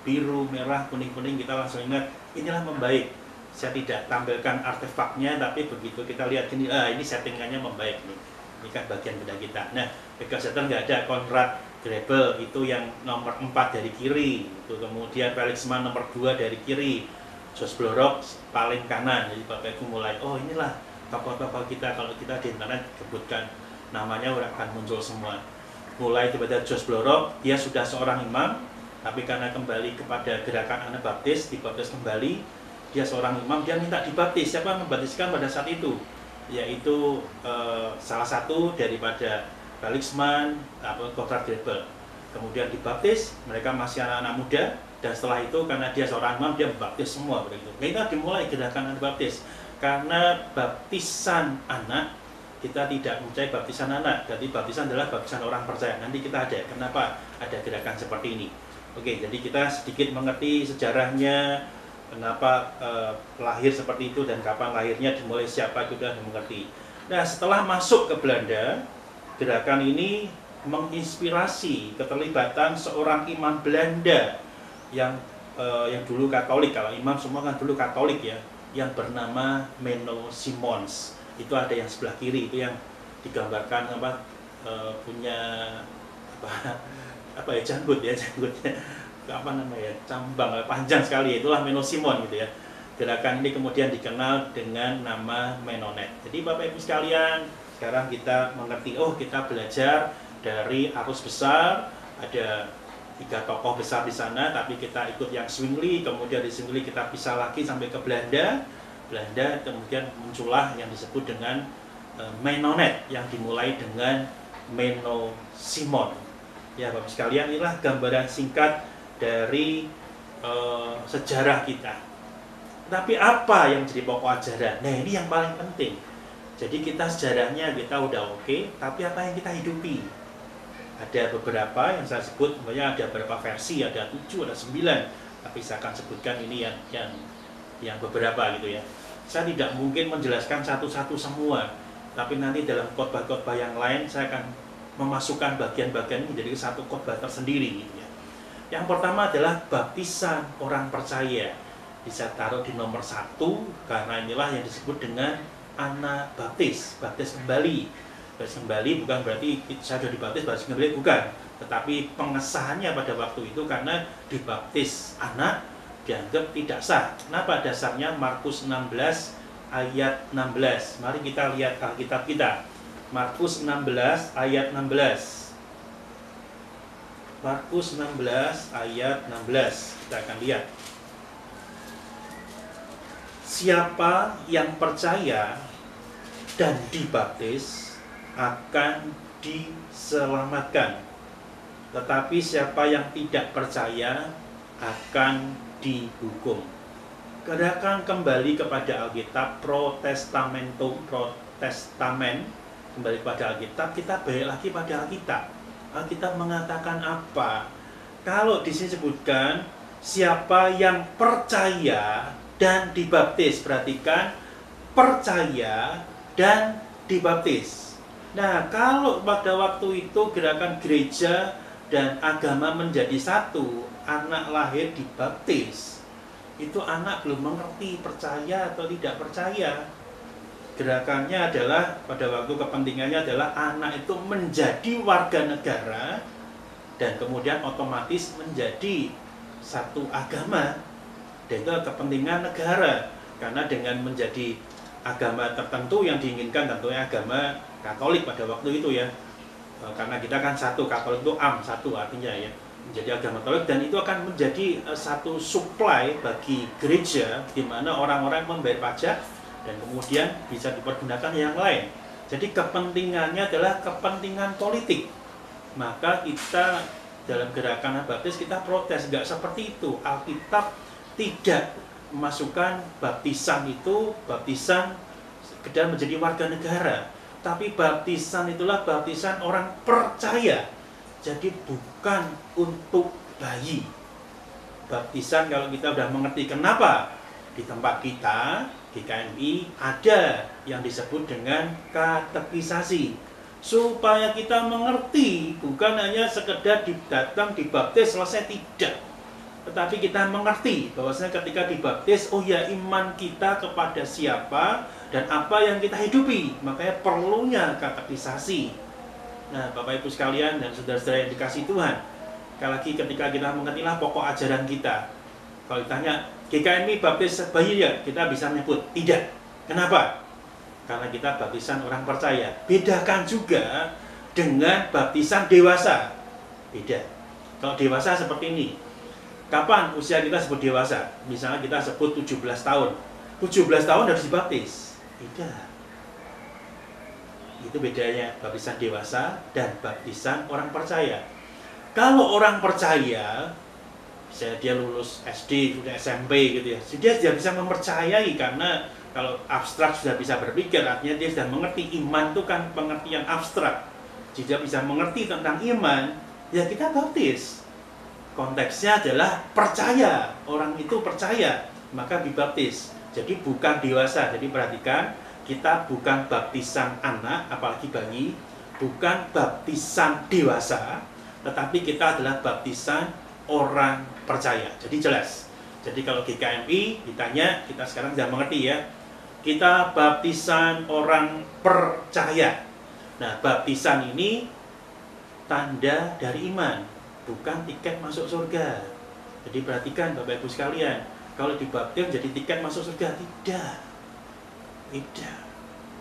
biru, merah, kuning, kita langsung ingat inilah membaik. Saya tidak tampilkan artefaknya, tapi begitu kita lihat ini, ini settingannya membaik nih. Ini kan bagian benda kita. Nah, Michael Sackler nggak ada. Conrad Grebel itu yang nomor 4 dari kiri. Itu kemudian Felix Mann nomor 2 dari kiri. Josh Blorok paling kanan. Jadi Bapak Ibu mulai, oh inilah tokoh-tokoh kita. Kalau kita di internet sebutkan namanya akan muncul semua. Mulai daripada Josh Blorok, dia sudah seorang imam, tapi karena kembali kepada gerakan Anabaptis, dibaptis kembali. Dia seorang imam, dia minta dibaptis. Siapa yang membaptiskan pada saat itu? Yaitu salah satu daripada Felix Mann atau Conrad Grebel. Kemudian dibaptis, mereka masih anak-anak muda, dan setelah itu karena dia seorang imam, dia membaptis semua begitu. Kita dimulai gerakan Anabaptis. Karena baptisan anak, kita tidak percaya baptisan anak. Jadi baptisan adalah baptisan orang percaya. Nanti kita ada. Kenapa ada gerakan seperti ini? Oke, jadi kita sedikit mengerti sejarahnya, kenapa lahir seperti itu dan kapan lahirnya, dimulai siapa, sudah mengerti. Nah, setelah masuk ke Belanda, gerakan ini menginspirasi keterlibatan seorang imam Belanda yang dulu Katolik. Kalau imam semua kan dulu Katolik ya, yang bernama Menno Simons. Itu ada yang sebelah kiri, itu yang digambarkan punya apa ya, janggutnya apa namanya, cambang panjang sekali, itulah Menno Simons gitu ya. Gerakan ini kemudian dikenal dengan nama Menonet. Jadi Bapak Ibu sekalian, sekarang kita mengerti, oh kita belajar dari arus besar, ada 3 tokoh besar di sana, tapi kita ikut yang Zwingli, kemudian di Zwingli kita pisah lagi sampai ke Belanda, kemudian muncullah yang disebut dengan Mennonite yang dimulai dengan Menno Simon. Ya Bapak sekalian, inilah gambaran singkat dari sejarah kita. Tapi apa yang jadi pokok ajaran? Nah ini yang paling penting. Jadi kita sejarahnya kita udah oke, tapi apa yang kita hidupi? Ada beberapa yang saya sebut, sebenarnya ada beberapa versi, ada 7, ada 9, tapi saya akan sebutkan ini yang beberapa gitu ya. Saya tidak mungkin menjelaskan satu-satu semua, tapi nanti dalam khotbah-khotbah yang lain saya akan memasukkan bagian-bagian ini menjadi satu khotbah tersendiri gitu ya. Yang pertama adalah baptisan orang percaya. Bisa taruh di nomor 1 karena inilah yang disebut dengan Anabaptis, baptis kembali. Baptis kembali bukan berarti saya sudah dibaptis, baptis kembali bukan, tetapi pengesahannya pada waktu itu karena dibaptis anak dianggap tidak sah. Kenapa dasarnya? Markus 16 ayat 16. Mari kita lihat Alkitab kita. Markus 16 ayat 16. Markus 16 ayat 16. Kita akan lihat. Siapa yang percaya dan dibaptis akan diselamatkan. Tetapi siapa yang tidak percaya akan dihukum. Gerakan kembali kepada Alkitab, Protestamen, kembali pada Alkitab, kita balik lagi pada Alkitab. Alkitab mengatakan apa? Kalau di sini sebutkan siapa yang percaya dan dibaptis, perhatikan, percaya dan dibaptis. Nah, kalau pada waktu itu gerakan gereja dan agama menjadi satu, anak lahir dibaptis, itu anak belum mengerti percaya atau tidak percaya. Gerakannya adalah pada waktu kepentingannya adalah anak itu menjadi warga negara dan kemudian otomatis menjadi satu agama. Dan itu kepentingan negara, karena dengan menjadi agama tertentu yang diinginkan tentunya agama Katolik pada waktu itu ya, karena kita kan satu, Katolik itu satu artinya ya, menjadi agama Katolik, dan itu akan menjadi satu supply bagi gereja di mana orang-orang membayar pajak dan kemudian bisa dipergunakan yang lain. Jadi kepentingannya adalah kepentingan politik. Maka kita dalam gerakan Anabaptis kita protes, nggak seperti itu. Alkitab tidak memasukkan baptisan itu baptisan sekedar menjadi warga negara, tapi baptisan itulah baptisan orang percaya. Jadi bukan untuk bayi. Baptisan kalau kita sudah mengerti kenapa di tempat kita GKMI ada yang disebut dengan katekisasi, supaya kita mengerti, bukan hanya sekedar datang dibaptis selesai, tidak, tetapi kita mengerti bahwasanya ketika dibaptis, oh ya, iman kita kepada siapa dan apa yang kita hidupi, makanya perlunya katekisasi. Nah, Bapak Ibu sekalian dan saudara-saudara yang dikasihi Tuhan, sekali lagi ketika kita mengertilah pokok ajaran kita. Kalau ditanya GKMI baptis bayi ya, kita bisa menyebut tidak. Kenapa? Karena kita baptisan orang percaya. Bedakan juga dengan baptisan dewasa. Beda. Kalau dewasa seperti ini, kapan usia kita sebut dewasa? Misalnya kita sebut 17 tahun. 17 tahun harus dibaptis. Tidak. Itu bedanya baptisan dewasa dan baptisan orang percaya. Kalau orang percaya, misalnya dia lulus SD, sudah SMP gitu ya, dia sudah bisa mempercayai, karena kalau abstrak sudah bisa berpikir, artinya dia sudah mengerti. Iman itu kan pengertian abstrak. Jika bisa mengerti tentang iman, ya kita baptis. Konteksnya adalah percaya, orang itu percaya, maka dibaptis. Jadi bukan dewasa. Jadi perhatikan, kita bukan baptisan anak, apalagi bayi, bukan baptisan dewasa, tetapi kita adalah baptisan orang percaya. Jadi jelas. Jadi kalau GKMI ditanya, kita sekarang sudah mengerti ya, kita baptisan orang percaya. Nah, baptisan ini tanda dari iman, bukan tiket masuk surga. Jadi perhatikan Bapak Ibu sekalian, kalau dibaptis jadi tiket masuk surga, tidak. Tidak.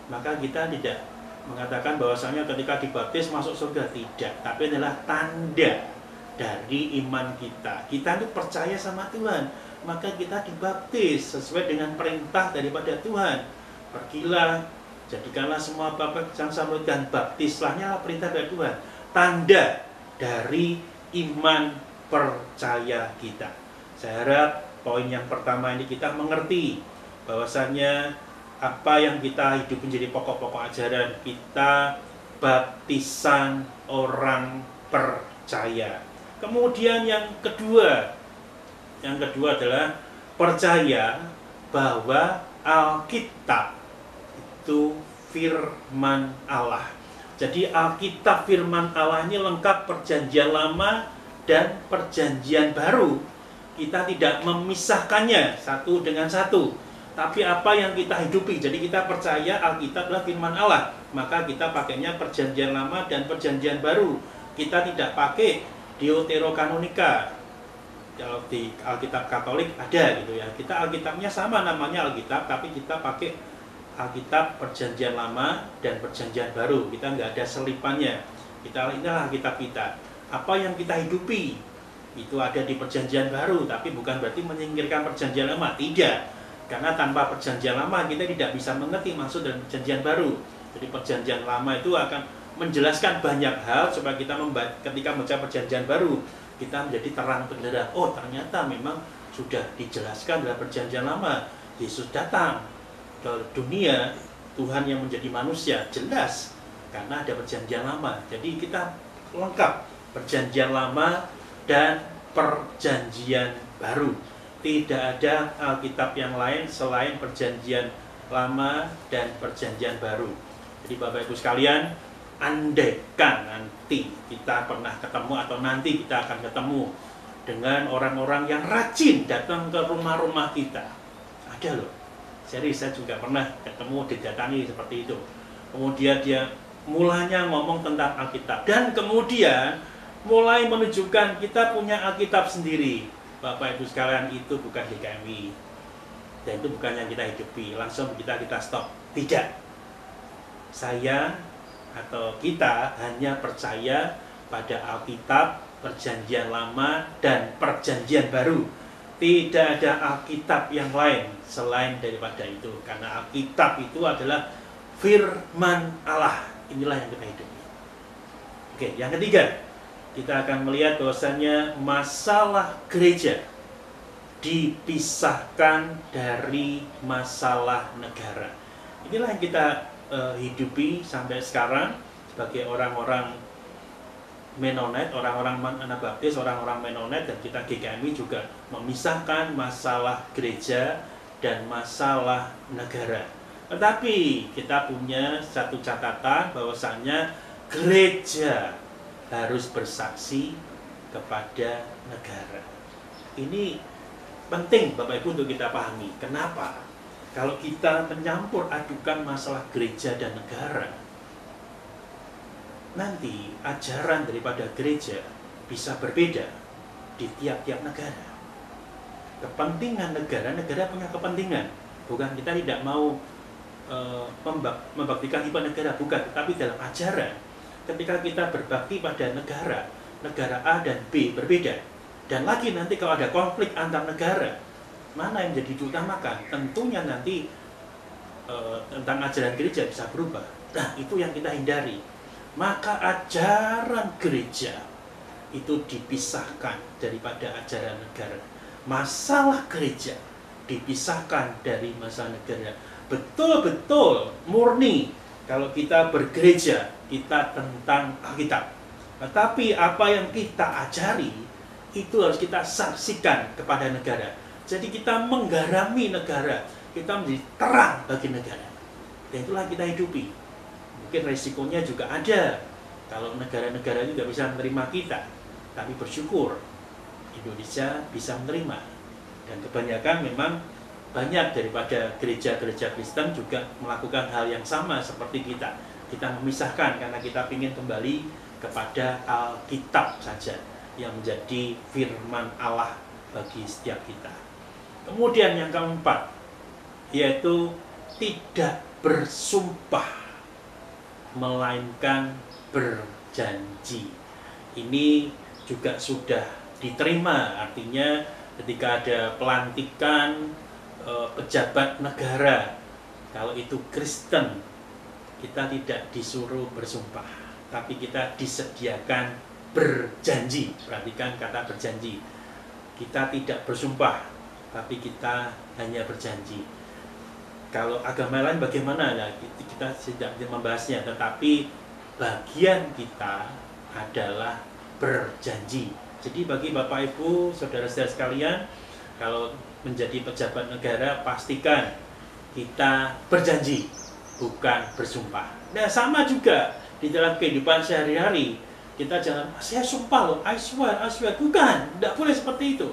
Maka kita tidak mengatakan bahwasanya ketika dibaptis masuk surga, tidak, tapi adalah tanda dari iman kita. Kita itu percaya sama Tuhan, maka kita dibaptis sesuai dengan perintah daripada Tuhan. Pergilah, jadikanlah semua bapa bangsa murid dan baptislahnya perintah dari Tuhan. Tanda dari iman percaya kita. Saya harap poin yang pertama ini kita mengerti bahwasannya apa yang kita hidup menjadi pokok-pokok ajaran kita, baptisan orang percaya. Kemudian yang kedua adalah percaya bahwa Alkitab itu firman Allah. Jadi Alkitab firman Allah ini lengkap perjanjian lama dan perjanjian baru. Kita tidak memisahkannya satu dengan satu, tapi apa yang kita hidupi. Jadi kita percaya Alkitab adalah firman Allah, maka kita pakainya perjanjian lama dan perjanjian baru. Kita tidak pakai Deuterokanonika. Kalau di Alkitab Katolik ada gitu ya. Kita Alkitabnya sama namanya Alkitab, tapi kita pakai Alkitab perjanjian lama dan perjanjian baru. Kita nggak ada selipannya. Inilah Alkitab kita. Apa yang kita hidupi itu ada di perjanjian baru, tapi bukan berarti menyingkirkan perjanjian lama. Tidak. Karena tanpa perjanjian lama kita tidak bisa mengerti maksud dan perjanjian baru. Jadi perjanjian lama itu akan menjelaskan banyak hal supaya kita ketika membaca perjanjian baru kita menjadi terang benderang. Oh, ternyata memang sudah dijelaskan dalam perjanjian lama. Yesus datang ke dunia, Tuhan yang menjadi manusia, jelas karena ada perjanjian lama. Jadi kita lengkap perjanjian lama dan perjanjian baru. Tidak ada Alkitab yang lain selain perjanjian lama dan perjanjian baru. Jadi Bapak Ibu sekalian, andaikan nanti kita pernah ketemu atau nanti kita akan ketemu dengan orang-orang yang rajin datang ke rumah-rumah kita. Ada loh. Serius, saya juga pernah ketemu, didatangi seperti itu. Kemudian dia mulanya ngomong tentang Alkitab. Dan kemudian mulai menunjukkan kita punya Alkitab sendiri. Bapak Ibu sekalian, itu bukan GKMI. Dan itu bukan yang kita hidupi. Langsung kita stop. Tidak. Saya atau kita hanya percaya pada Alkitab, perjanjian lama, dan perjanjian baru. Tidak ada Alkitab yang lain selain daripada itu. Karena Alkitab itu adalah firman Allah. Inilah yang kita hidupi. Oke, yang ketiga, kita akan melihat bahwasannya masalah gereja dipisahkan dari masalah negara. Inilah yang kita hidupi sampai sekarang sebagai orang-orang Menonet, orang-orang Anabaptis, orang-orang Menonet, dan kita GKMI juga memisahkan masalah gereja dan masalah negara. Tetapi kita punya satu catatan bahwasannya gereja harus bersaksi kepada negara. Ini penting Bapak Ibu untuk kita pahami. Kenapa? Kalau kita mencampur adukan masalah gereja dan negara, nanti ajaran daripada gereja bisa berbeda di tiap-tiap negara. Kepentingan negara punya kepentingan. Bukan kita tidak mau membaktikan ibadah negara, bukan. Tapi dalam ajaran, ketika kita berbakti pada negara A dan B berbeda. Dan lagi nanti kalau ada konflik antar negara, mana yang menjadi diutamakan? Tentunya nanti tentang ajaran gereja bisa berubah. Nah, itu yang kita hindari. Maka ajaran gereja itu dipisahkan daripada ajaran negara. Masalah gereja dipisahkan dari masalah negara. Betul-betul murni kalau kita bergereja, kita tentang Alkitab. Tetapi apa yang kita ajari itu harus kita saksikan kepada negara. Jadi kita menggarami negara, kita menjadi terang bagi negara. Dan itulah kita hidupi. Mungkin resikonya juga ada kalau negara-negara itu tidak bisa menerima kita. Tapi bersyukur Indonesia bisa menerima. Dan kebanyakan memang banyak daripada gereja-gereja Kristen juga melakukan hal yang sama seperti kita. Kita memisahkan karena kita ingin kembali kepada Alkitab saja yang menjadi firman Allah bagi setiap kita. Kemudian yang keempat, yaitu tidak bersumpah, melainkan berjanji. Ini juga sudah diterima. Artinya ketika ada pelantikan pejabat negara, kalau itu Kristen, kita tidak disuruh bersumpah, tapi kita disediakan berjanji. Perhatikan kata berjanji. Kita tidak bersumpah, tapi kita hanya berjanji. Kalau agama lain bagaimana? Nah, kita tidak membahasnya, tetapi bagian kita adalah berjanji. Jadi bagi Bapak Ibu, saudara-saudara sekalian, kalau menjadi pejabat negara, pastikan kita berjanji, bukan bersumpah. Nah, sama juga di dalam kehidupan sehari-hari. Kita jangan, saya sumpah loh, I swear. Bukan, tidak boleh seperti itu.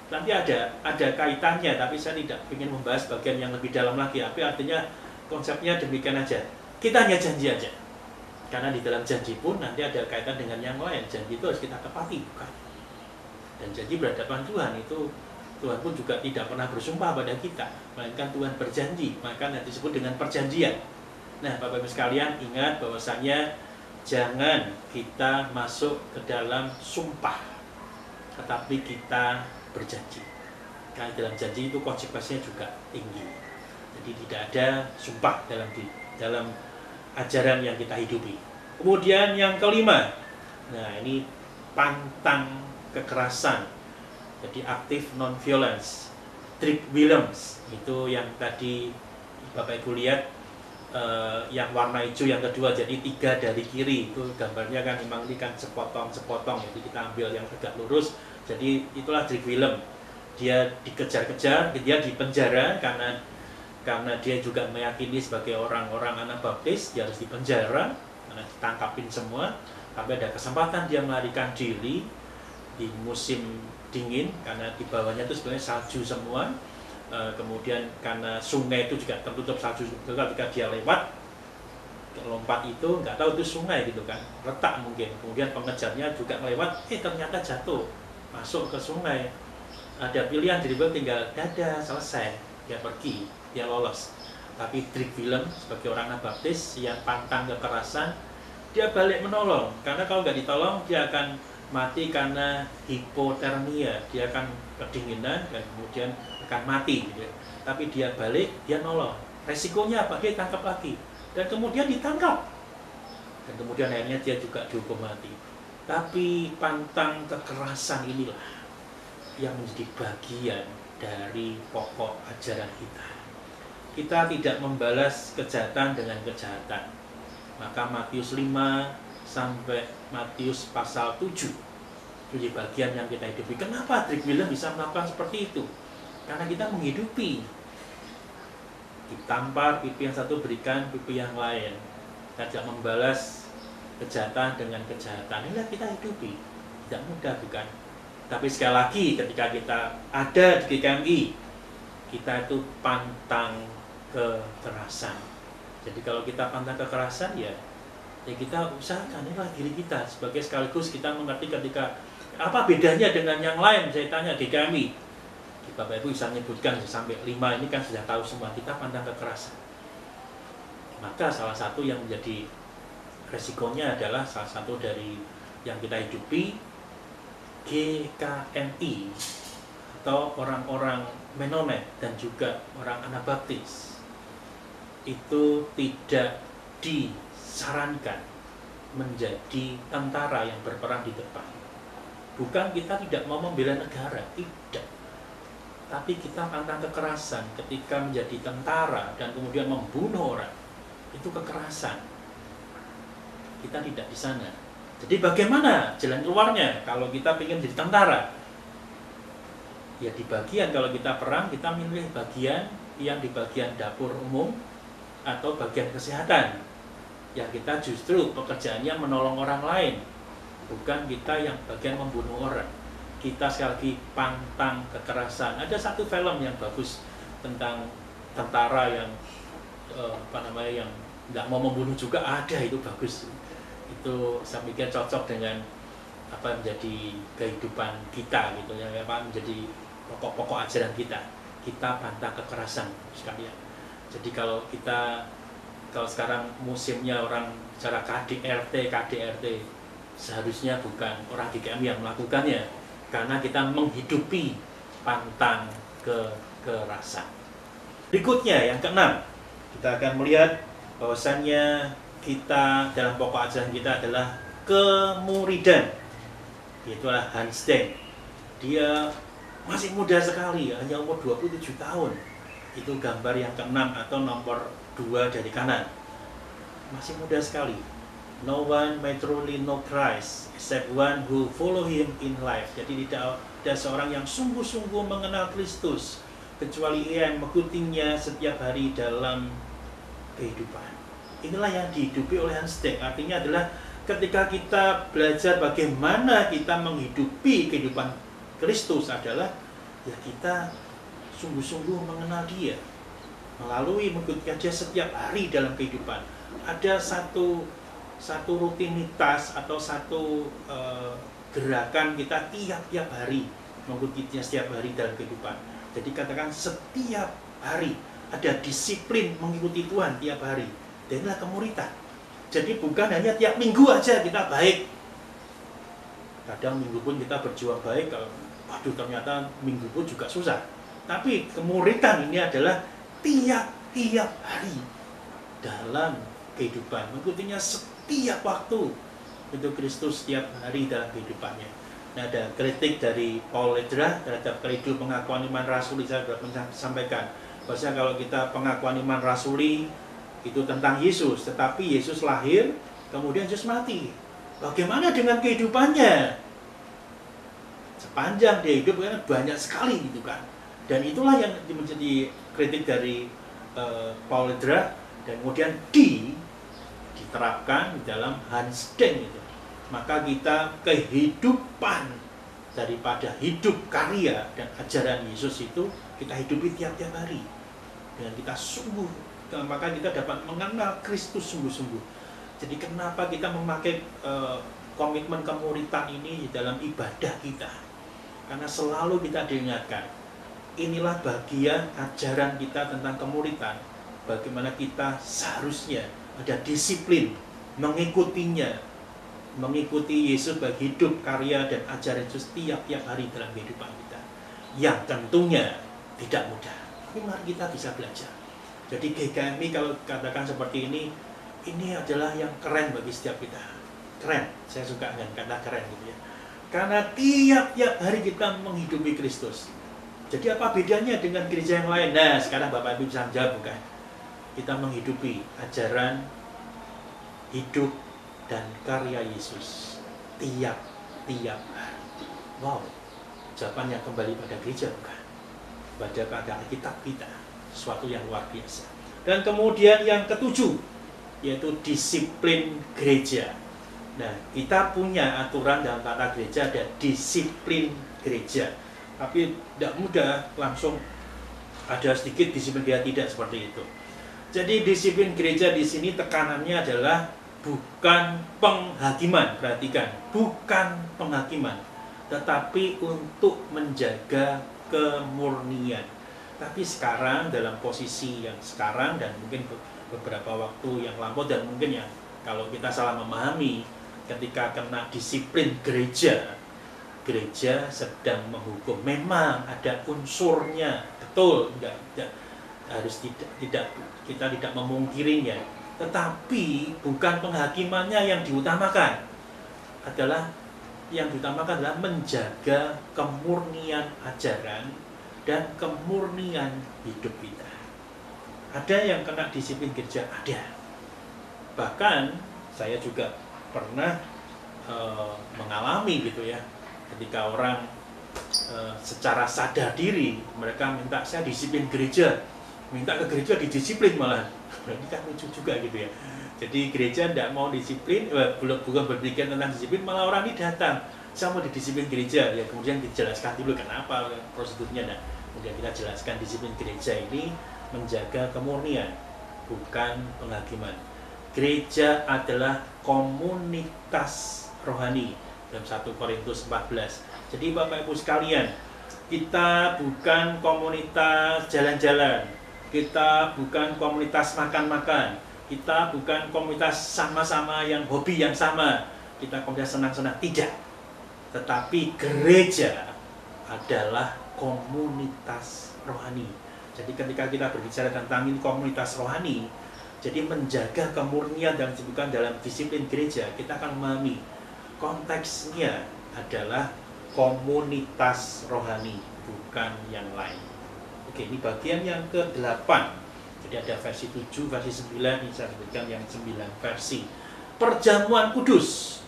Nanti ada kaitannya, tapi saya tidak ingin membahas bagian yang lebih dalam lagi. Tapi artinya konsepnya demikian aja. Kita hanya janji aja. Karena di dalam janji pun nanti ada kaitan dengan yang lain. Janji itu harus kita tepati, bukan? Dan janji berhadapan Tuhan itu, Tuhan pun juga tidak pernah bersumpah pada kita, melainkan Tuhan berjanji. Maka nanti disebut dengan perjanjian. Nah, Bapak Ibu sekalian, ingat bahwasanya jangan kita masuk ke dalam sumpah, tetapi kita berjanji. Karena dalam janji itu konsekuensinya juga tinggi. Jadi tidak ada sumpah dalam ajaran yang kita hidupi. Kemudian yang kelima, nah ini pantang kekerasan. Jadi aktif non-violence. Trick Willems itu yang tadi Bapak Ibu lihat, yang warna hijau yang kedua, jadi 3 dari kiri itu gambarnya kan memang ini kan sepotong. Jadi kita ambil yang tegak lurus. Jadi itulah Trick Willem. Dia dikejar-kejar, dia dipenjara karena dia juga meyakini sebagai orang-orang Anabaptis dia harus dipenjara karena ditangkapin semua. Tapi ada kesempatan dia melarikan diri di musim dingin karena di bawahnya itu sebenarnya salju semua. Kemudian karena sungai itu juga tertutup salju, ketika dia lompat itu nggak tahu itu sungai gitu kan, retak mungkin. Kemudian pengejarnya juga melewat, ternyata jatuh masuk ke sungai. Ada pilihan, jadi tinggal dadah, selesai, dia pergi, dia lolos. Tapi Trick Willem sebagai orang Anabaptis yang pantang kekerasan, dia balik menolong. Karena kalau nggak ditolong dia akan mati karena hipotermia, dia akan kedinginan dan kemudian akan mati gitu. Tapi dia balik, dia nolong. Resikonya apa? Dia tangkap lagi dan kemudian ditangkap dan kemudian akhirnya dia juga dihukum mati. Tapi pantang kekerasan inilah yang menjadi bagian dari pokok ajaran kita. Kita tidak membalas kejahatan dengan kejahatan. Maka Matius 5 sampai Matius pasal 7 jadi bagian yang kita hidupi. Kenapa Trick Willem bisa melakukan seperti itu? Karena kita menghidupi. Ditampar pipi yang satu, berikan pipi yang lain. Kita tidak membalas kejahatan dengan kejahatan. Inilah kita hidupi. Tidak mudah, bukan? Tapi sekali lagi ketika kita ada di GKMI, kita itu pantang kekerasan. Jadi kalau kita pantang kekerasan, ya kita usahakan inilah diri kita sebagai sekaligus kita mengerti ketika apa bedanya dengan yang lain. Saya tanya GKMI, Bapak Ibu bisa menyebutkan sampai 5 ini kan sudah tahu semua, kita pantang kekerasan. Maka salah satu yang menjadi resikonya adalah salah satu dari yang kita hidupi, GKMI atau orang-orang Mennonite dan juga orang Anabaptis itu tidak disarankan menjadi tentara yang berperang di depan. Bukan kita tidak mau membela negara, tidak. Tapi kita pantang kekerasan ketika menjadi tentara dan kemudian membunuh orang. Itu kekerasan. Kita tidak di sana. Jadi bagaimana jalan keluarnya kalau kita ingin jadi tentara? Ya di bagian kalau kita perang, kita milih bagian yang di bagian dapur umum atau bagian kesehatan. Yang kita justru pekerjaannya menolong orang lain. Bukan kita yang bagian membunuh orang. Kita sekali lagi pantang kekerasan. Ada satu film yang bagus tentang tentara yang yang nggak mau membunuh juga, ada, itu bagus. Itu saya pikir cocok dengan apa menjadi kehidupan kita gitu ya, apa menjadi pokok-pokok ajaran kita. Kita pantang kekerasan sekalian. Jadi kalau sekarang musimnya orang bicara KDRT, seharusnya bukan orang GKM yang melakukannya, karena kita menghidupi pantang kekerasan. Berikutnya yang keenam, kita akan melihat bahwasannya kita dalam pokok ajaran kita adalah kemuridan. Itulah Hans Denk. Dia masih muda sekali, hanya umur 27 tahun. Itu gambar yang keenam atau nomor 2 dari kanan. Masih muda sekali. No one may truly know Christ except one who follow him in life. Jadi tidak ada seorang yang sungguh-sungguh mengenal Kristus kecuali ia yang mengikutinya setiap hari dalam kehidupan. Inilah yang dihidupi oleh Hans Denk. Artinya adalah ketika kita belajar bagaimana kita menghidupi kehidupan Kristus adalah ya kita sungguh-sungguh mengenal Dia melalui mengikutinya Dia setiap hari dalam kehidupan. Ada satu rutinitas atau satu gerakan kita tiap-tiap hari mengikutinya setiap hari dalam kehidupan. Jadi katakan setiap hari ada disiplin mengikuti Tuhan tiap hari. Dan inilah kemuridan. Jadi bukan hanya tiap minggu aja kita baik. Kadang minggu pun kita berjuang baik, waduh ternyata minggu pun juga susah. Tapi kemuridan ini adalah tiap-tiap hari dalam kehidupan, mengikutinya setiap waktu untuk Kristus setiap hari dalam kehidupannya. Nah, ada kritik dari Paul Ledra terhadap Credo Pengakuan Iman Rasuli. Saya sudah sampaikan bahwasanya kalau kita pengakuan iman rasuli itu tentang Yesus, tetapi Yesus lahir, kemudian Yesus mati. Bagaimana dengan kehidupannya? Sepanjang dia hidup kan banyak sekali gitu kan. Dan itulah yang menjadi kritik dari Paul Ledra, dan kemudian diterapkan di dalam Hans Denk itu. Maka kita kehidupan daripada hidup karya dan ajaran Yesus itu kita hidupi tiap-tiap hari. Dan kita sungguh, maka kita dapat mengenal Kristus sungguh-sungguh. Jadi kenapa kita memakai komitmen kemuridan ini di dalam ibadah kita? Karena selalu kita diingatkan, inilah bagian ajaran kita tentang kemuridan. Bagaimana kita seharusnya ada disiplin mengikutinya, mengikuti Yesus bagi hidup, karya, dan ajaran Yesus tiap-tiap hari dalam kehidupan kita. Yang tentunya tidak mudah. Tapi mari kita bisa belajar. Jadi GKMI kalau katakan seperti ini adalah yang keren bagi setiap kita. Keren, saya suka dengan kata keren gitu ya. Karena tiap-tiap hari kita menghidupi Kristus. Jadi apa bedanya dengan gereja yang lain? Nah, sekarang Bapak Ibu bisa menjawab bukan? Kita menghidupi ajaran hidup dan karya Yesus tiap-tiap hari. Wow, jawabannya kembali pada gereja bukan? Pada kitab kita, sesuatu yang luar biasa. Dan kemudian yang ketujuh, yaitu disiplin gereja. Nah, kita punya aturan dalam tata gereja, ada disiplin gereja. Tapi tidak mudah langsung ada sedikit disiplin gereja, tidak seperti itu. Jadi disiplin gereja di sini tekanannya adalah bukan penghakiman, perhatikan, bukan penghakiman, tetapi untuk menjaga kemurnian. Tapi sekarang dalam posisi yang sekarang dan mungkin beberapa waktu yang lampau dan mungkin ya kalau kita salah memahami, ketika kena disiplin gereja, gereja sedang menghukum. Memang ada unsurnya, betul, tidak harus kita tidak memungkirinya. Tetapi bukan penghakimannya yang diutamakan. Yang diutamakan adalah menjaga kemurnian ajaran dan kemurnian hidup kita. Ada yang kena disiplin gereja? Ada. Bahkan saya juga pernah mengalami gitu ya, ketika orang secara sadar diri mereka minta saya disiplin gereja, minta ke gereja didisiplin malah. Ini kan lucu juga gitu ya. Jadi gereja tidak mau disiplin, bukan berpikir tentang disiplin, malah orang ini datang, saya mau didisiplin gereja. Ya kemudian dijelaskan dulu kenapa prosedurnya. Nah, kemudian kita jelaskan disiplin gereja ini menjaga kemurnian, bukan penghakiman. Gereja adalah komunitas rohani dalam 1 Korintus 14. Jadi Bapak Ibu sekalian, kita bukan komunitas jalan-jalan, kita bukan komunitas makan-makan, kita bukan komunitas sama-sama yang hobi yang sama, kita komunitas senang-senang, tidak. Tetapi gereja adalah komunitas rohani. Jadi ketika kita berbicara tentang ini komunitas rohani, jadi menjaga kemurnian dan disebutkan dalam disiplin gereja, kita akan memahami konteksnya adalah komunitas rohani, bukan yang lain. Oke, ini bagian yang ke-8. Jadi ada versi 7, versi 9, ini saya sebutkan yang 9 versi. Perjamuan kudus.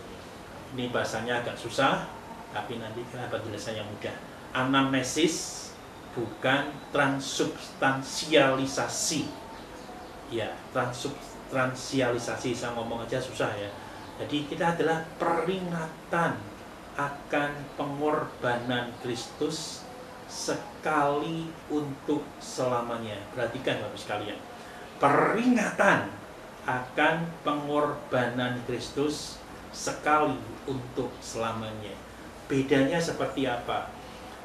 Ini bahasanya agak susah, tapi nanti kita penjelasan yang mudah. Anamnesis, bukan transubstansialisasi. Ya, transubstansialisasi, saya ngomong aja susah ya. Jadi kita adalah peringatan akan pengorbanan Kristus sekali untuk selamanya. Perhatikan Bapak sekalian, peringatan akan pengorbanan Kristus sekali untuk selamanya. Bedanya seperti apa?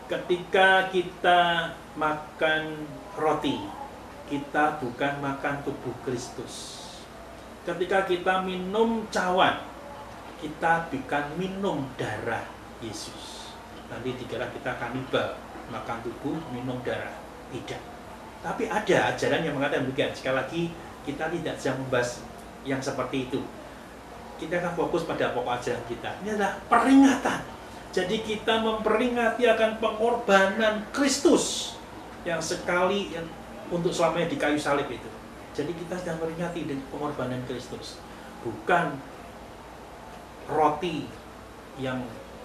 Ketika kita makan roti, kita bukan makan tubuh Kristus. Ketika kita minum cawan, kita bukan minum darah Yesus. Nanti dikira kita kanibal, makan tubuh, minum darah. Tidak. Tapi ada ajaran yang mengatakan demikian. Sekali lagi, kita tidak sedang membahas yang seperti itu. Kita akan fokus pada pokok ajaran kita. Ini adalah peringatan. Jadi kita memperingati akan pengorbanan Kristus yang sekali yang untuk selamanya di kayu salib itu. Jadi kita sedang memperingati pengorbanan Kristus, bukan roti yang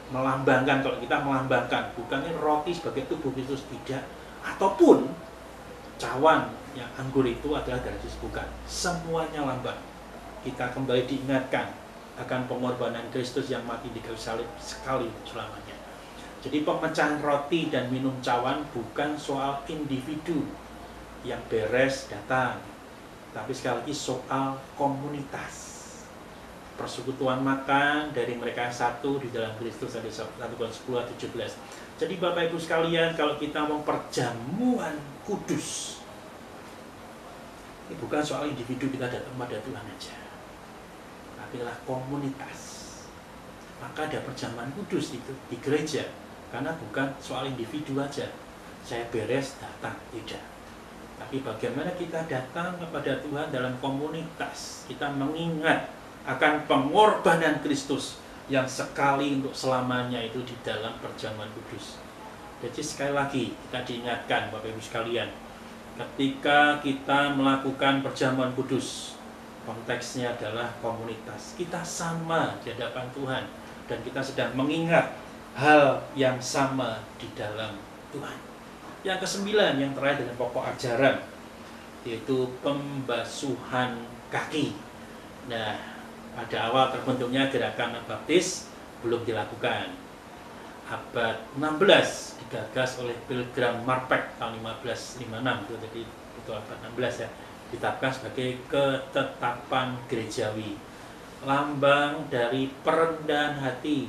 melambangkan. Kalau kita melambangkan, bukan roti sebagai tubuh Kristus, tidak. Ataupun cawan yang anggur itu adalah darah Yesus, bukan. Semuanya lambang. Kita kembali diingatkan akan pengorbanan Kristus yang mati di kayu salib sekali selamanya. Jadi pemecahan roti dan minum cawan bukan soal individu yang beres datang, tapi sekali lagi soal komunitas. Persekutuan makan dari mereka satu di dalam Kristus, ada 1 Korintus 10:17. Jadi Bapak Ibu sekalian, kalau kita mau perjamuan kudus, ini bukan soal individu kita datang pada Tuhan aja, tapi adalah komunitas. Maka ada perjamuan kudus itu di gereja, karena bukan soal individu aja. Saya beres datang, tidak. Tapi bagaimana kita datang kepada Tuhan dalam komunitas. Kita mengingat akan pengorbanan Kristus yang sekali untuk selamanya itu di dalam perjamuan kudus. Jadi sekali lagi kita diingatkan Bapak Ibu sekalian, ketika kita melakukan perjamuan kudus, konteksnya adalah komunitas. Kita sama di hadapan Tuhan dan kita sedang mengingat hal yang sama di dalam Tuhan. Yang ke-9, yang terakhir dengan pokok ajaran, yaitu pembasuhan kaki. Nah, pada awal terbentuknya gerakan baptis belum dilakukan. Abad 16 digagas oleh Pilgrim Marpeck tahun 1556, jadi itu abad 16 ya, ditetapkan sebagai ketetapan gerejawi, lambang dari perendahan hati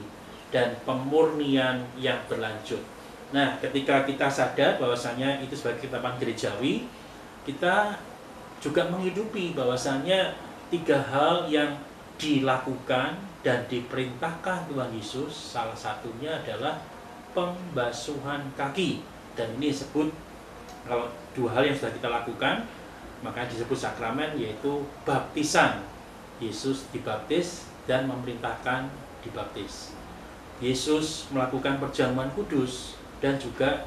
dan pemurnian yang berlanjut. Nah, ketika kita sadar bahwasanya itu sebagai ketetapan gerejawi, kita juga menghidupi bahwasanya 3 hal yang dilakukan dan diperintahkan Tuhan Yesus. Salah satunya adalah pembasuhan kaki, dan ini disebut, kalau 2 hal yang sudah kita lakukan maka disebut sakramen, yaitu baptisan. Yesus dibaptis dan memerintahkan dibaptis. Yesus melakukan perjamuan kudus dan juga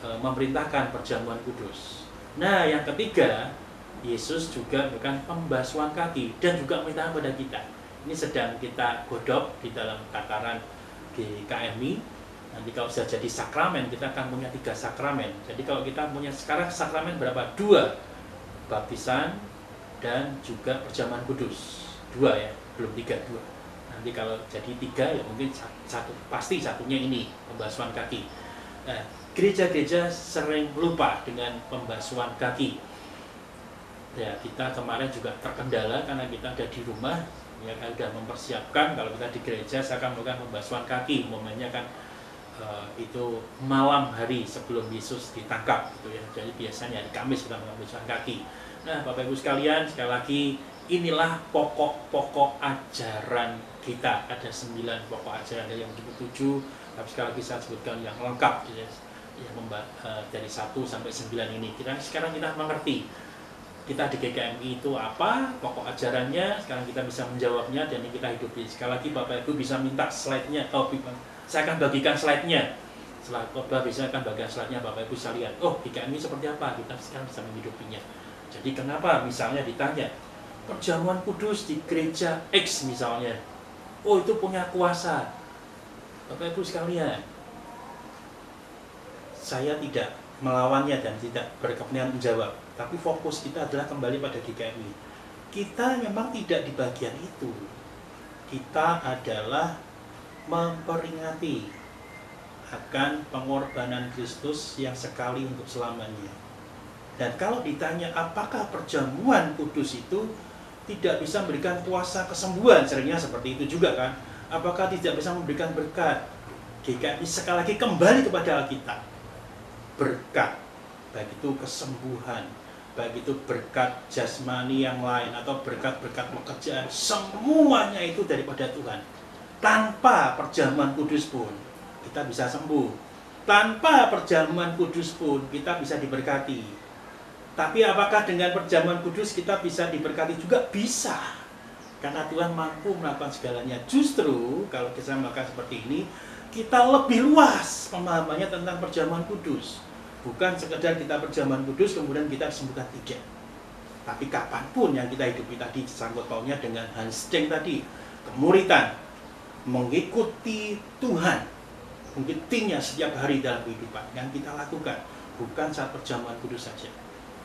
memerintahkan perjamuan kudus. Nah, yang ketiga, Yesus juga melakukan pembasuhan kaki dan juga memerintahkan pada kita. Ini sedang kita godok di dalam tataran GKMI. Nanti kalau sudah jadi sakramen, kita akan punya 3 sakramen. Jadi kalau kita punya sekarang sakramen berapa? 2, baptisan dan juga perjamuan kudus. 2 ya, belum 3, 2. Nanti kalau jadi 3 ya mungkin satu, pasti satunya ini, pembasuhan kaki. Nah, gereja-gereja sering lupa dengan pembasuhan kaki. Ya, kita kemarin juga terkendala karena kita ada di rumah, ya kan, sudah mempersiapkan. Kalau kita di gereja, saya akan melakukan pembasuhan kaki. Momennya kan itu malam hari sebelum Yesus ditangkap, gitu ya. Jadi biasanya di Kamis kita melakukan pembasuhan kaki. Nah, Bapak Ibu sekalian, sekali lagi inilah pokok-pokok ajaran kita. Ada 9 pokok ajaran, dari yang 7, tapi sekali lagi saya sebutkan yang lengkap ya, yang dari 1 sampai 9 ini. Sekarang kita mengerti kita di GKMI itu apa, pokok ajarannya, sekarang kita bisa menjawabnya dan ini kita hidupi. Sekali lagi Bapak Ibu bisa minta slide-nya, saya akan bagikan slide-nya. Setelah khotbah bisa akan bagian slide-nya, Bapak Ibu bisa lihat, oh GKMI seperti apa, kita sekarang bisa menghidupinya. Jadi kenapa misalnya ditanya, perjamuan kudus di gereja X misalnya, oh itu punya kuasa. Bapak Ibu sekalian, saya tidak melawannya dan tidak berkepentingan menjawab, tapi fokus kita adalah kembali pada GKMI. Kita memang tidak di bagian itu. Kita adalah memperingati akan pengorbanan Kristus yang sekali untuk selamanya. Dan kalau ditanya apakah perjamuan kudus itu tidak bisa memberikan kuasa kesembuhan, seringnya seperti itu juga kan. Apakah tidak bisa memberikan berkat? GKMI sekali lagi kembali kepada Alkitab. Berkat, baik itu kesembuhan, baik itu berkat jasmani yang lain atau berkat-berkat pekerjaan, semuanya itu daripada Tuhan. Tanpa perjamuan kudus pun kita bisa sembuh. Tanpa perjamuan kudus pun kita bisa diberkati. Tapi apakah dengan perjamuan kudus kita bisa diberkati juga? Bisa. Karena Tuhan mampu melakukan segalanya. Justru kalau kita melakukan seperti ini, kita lebih luas pemahamannya tentang perjamuan kudus. Bukan sekedar kita perjamuan kudus kemudian kita disembuhkan, tidak. Tapi kapanpun yang kita hidupi tadi, sangkut pautnya dengan Hans Deng tadi, kemuritan, mengikuti Tuhan, mengikutinya setiap hari dalam kehidupan yang kita lakukan, bukan saat perjamuan kudus saja.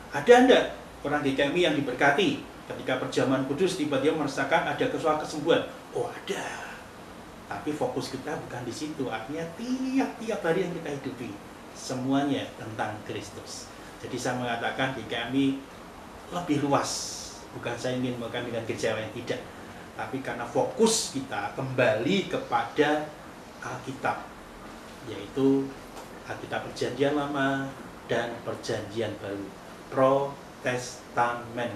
Ada enggak orang GKMI yang diberkati ketika perjamuan kudus tiba-tiba merasakan ada kesembuhan? Oh ada. Tapi fokus kita bukan di situ. Artinya tiap hari yang kita hidupi semuanya tentang Kristus. Jadi saya mengatakan GKMI lebih luas. Bukan saya ingin melakukan dengan gereja lain, tidak. Tapi karena fokus kita kembali kepada Alkitab, yaitu Alkitab Perjanjian Lama dan Perjanjian Baru, Protestamen.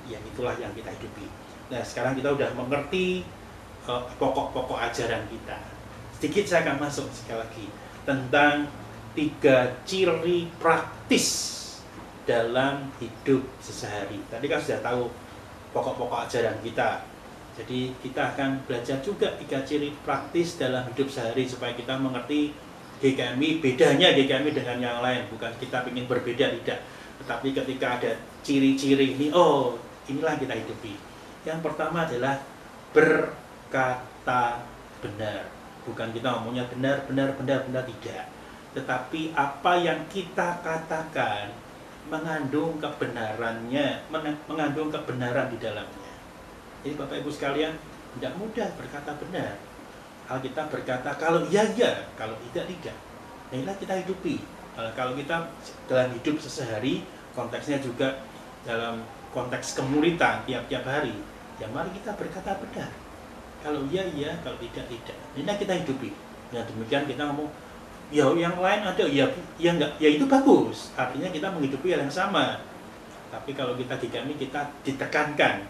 Ya itulah yang kita hidupi. Nah sekarang kita sudah mengerti pokok-pokok ajaran kita. Sedikit saya akan masuk sekali lagi tentang 3 ciri praktis dalam hidup sehari-hari. Tadi kan sudah tahu pokok-pokok ajaran kita. Jadi kita akan belajar juga 3 ciri praktis dalam hidup sehari supaya kita mengerti GKMI, bedanya GKMI dengan yang lain. Bukan kita ingin berbeda, tidak. Tetapi ketika ada ciri-ciri ini, oh inilah kita hidupi. Yang pertama adalah berkata benar. Bukan kita ngomongnya benar, tidak. Tetapi apa yang kita katakan mengandung kebenarannya, mengandung kebenaran di dalamnya. Jadi Bapak Ibu sekalian, tidak mudah berkata benar. Alkitab berkata kalau iya, kalau tidak. Nah inilah kita hidupi. Kalau kita dalam hidup sehari, konteksnya juga dalam konteks kemuritan tiap-tiap hari, ya mari kita berkata benar. Kalau iya, kalau tidak. Ini kita hidupi. Nah demikian kita ngomong, ya yang lain ada, ya enggak, ya itu bagus. Artinya kita menghidupi hal yang sama. Tapi kalau kita di kami, kita ditekankan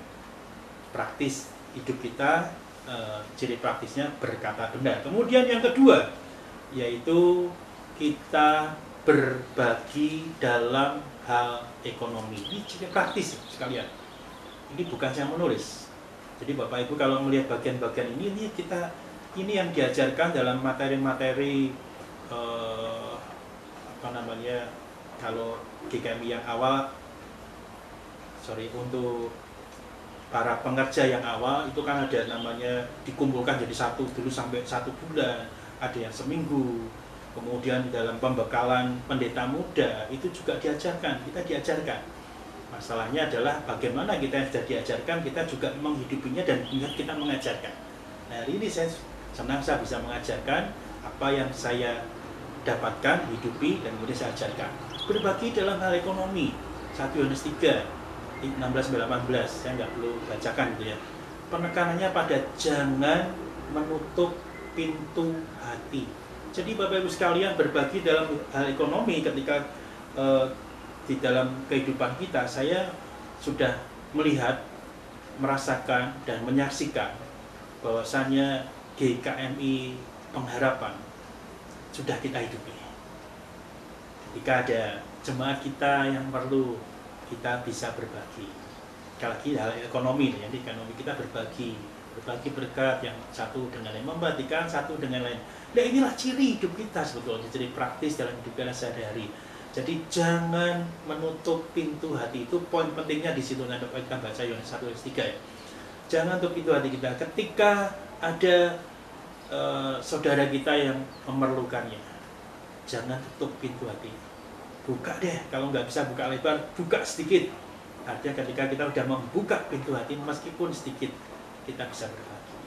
praktis hidup kita, ciri praktisnya berkata benar. Kemudian yang kedua, yaitu kita berbagi dalam hal ekonomi. Ini ciri praktis sekalian. Ini bukan saya menulis. Jadi Bapak Ibu kalau melihat bagian-bagian ini yang diajarkan dalam materi-materi kalau GKMI yang awal, untuk para pengerja yang awal itu kan ada namanya dikumpulkan jadi satu dulu sampai 1 bulan, ada yang seminggu. Kemudian di dalam pembekalan pendeta muda itu juga diajarkan, kita diajarkan. Masalahnya adalah bagaimana kita yang sudah diajarkan, kita juga menghidupinya dan kita mengajarkan. Nah hari ini saya senang saya bisa mengajarkan apa yang saya dapatkan, hidupi, dan kemudian saya ajarkan. Berbagi dalam hal ekonomi, 1 Yohanes 3, 16-18, saya nggak perlu bacakan gitu ya. Penekanannya pada jangan menutup pintu hati. Jadi Bapak Ibu sekalian, berbagi dalam hal ekonomi ketika di dalam kehidupan kita, saya sudah melihat merasakan dan menyaksikan bahwasannya GKMI Pengharapan sudah kita hidupi. Ketika ada jemaat kita yang perlu, kita bisa berbagi. Sekali lagi hal ekonomi, ya, ekonomi kita berbagi berkat yang satu dengan lain, membagikan satu dengan lain. Nah, inilah ciri hidup kita sebetulnya, ciri praktis dalam hidup kita sehari-hari. Jadi jangan menutup pintu hati, itu poin pentingnya di situ. Nanti kita baca Yohanes 1 ayat 3 ya. Jangan tutup pintu hati kita ketika ada saudara kita yang memerlukannya. Jangan tutup pintu hati. Buka deh, kalau nggak bisa buka lebar, buka sedikit. Artinya ketika kita sudah membuka pintu hati, meskipun sedikit, kita bisa berbagi.